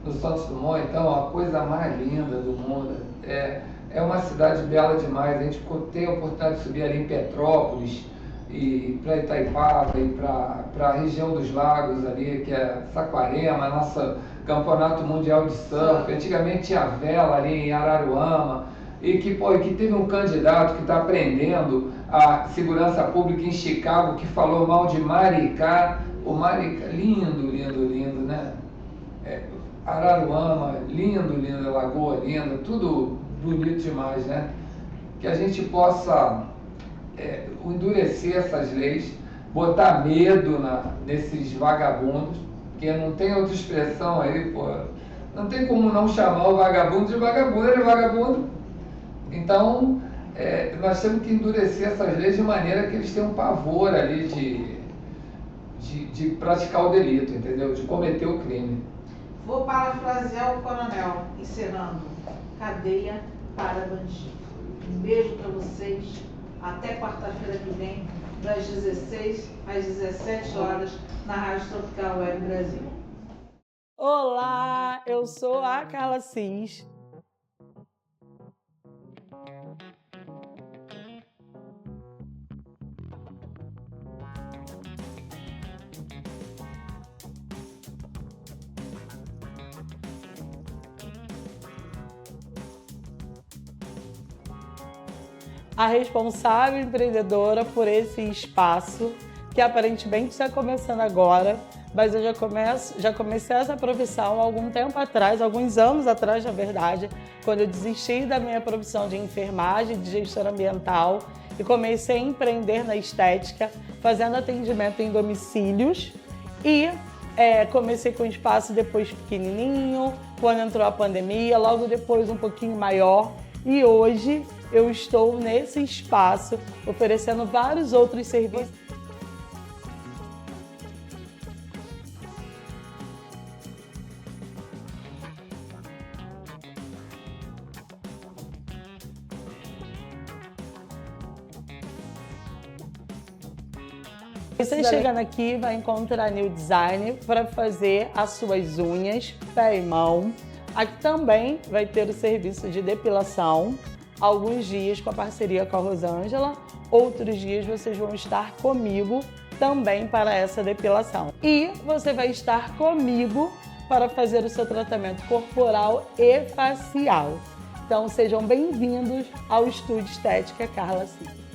no Santos Dumont, então, a coisa mais linda do mundo. É uma cidade bela demais. A gente tem a oportunidade de subir ali em Petrópolis, e para Itaipava, e para a região dos lagos ali, que é Saquarema, nosso campeonato mundial de surf. Antigamente tinha vela ali em Araruama, e que teve um candidato que está aprendendo a segurança pública em Chicago, que falou mal de Maricá. O Maricá, lindo, né? Araruama, lindo, Lagoa linda, tudo bonito demais, né? Que a gente possa endurecer essas leis, botar medo nesses vagabundos, porque não tem outra expressão aí, pô. Não tem como não chamar o vagabundo de vagabundo, ele é vagabundo. Então, nós temos que endurecer essas leis de maneira que eles tenham pavor ali de praticar o delito, entendeu? De cometer o crime. Vou parafrasear o coronel, encerrando. Cadeia para bandido. Um beijo para vocês. Até quarta-feira que vem, das 16 às 17 horas, na Rádio Tropical Web Brasil. Olá, eu sou a Carla Cis. A responsável empreendedora por esse espaço, que aparentemente está começando agora, mas eu já comecei essa profissão há algum tempo atrás, alguns anos atrás, na verdade, quando eu desisti da minha profissão de enfermagem, de gestora ambiental, e comecei a empreender na estética, fazendo atendimento em domicílios, e comecei com um espaço depois pequenininho, quando entrou a pandemia, logo depois um pouquinho maior, e hoje eu estou nesse espaço oferecendo vários outros serviços. Você chegando aqui vai encontrar a New Design para fazer as suas unhas, pé e mão. Aqui também vai ter o serviço de depilação, alguns dias com a parceria com a Rosângela, outros dias vocês vão estar comigo também para essa depilação. E você vai estar comigo para fazer o seu tratamento corporal e facial. Então sejam bem-vindos ao Estúdio Estética Carla Cid.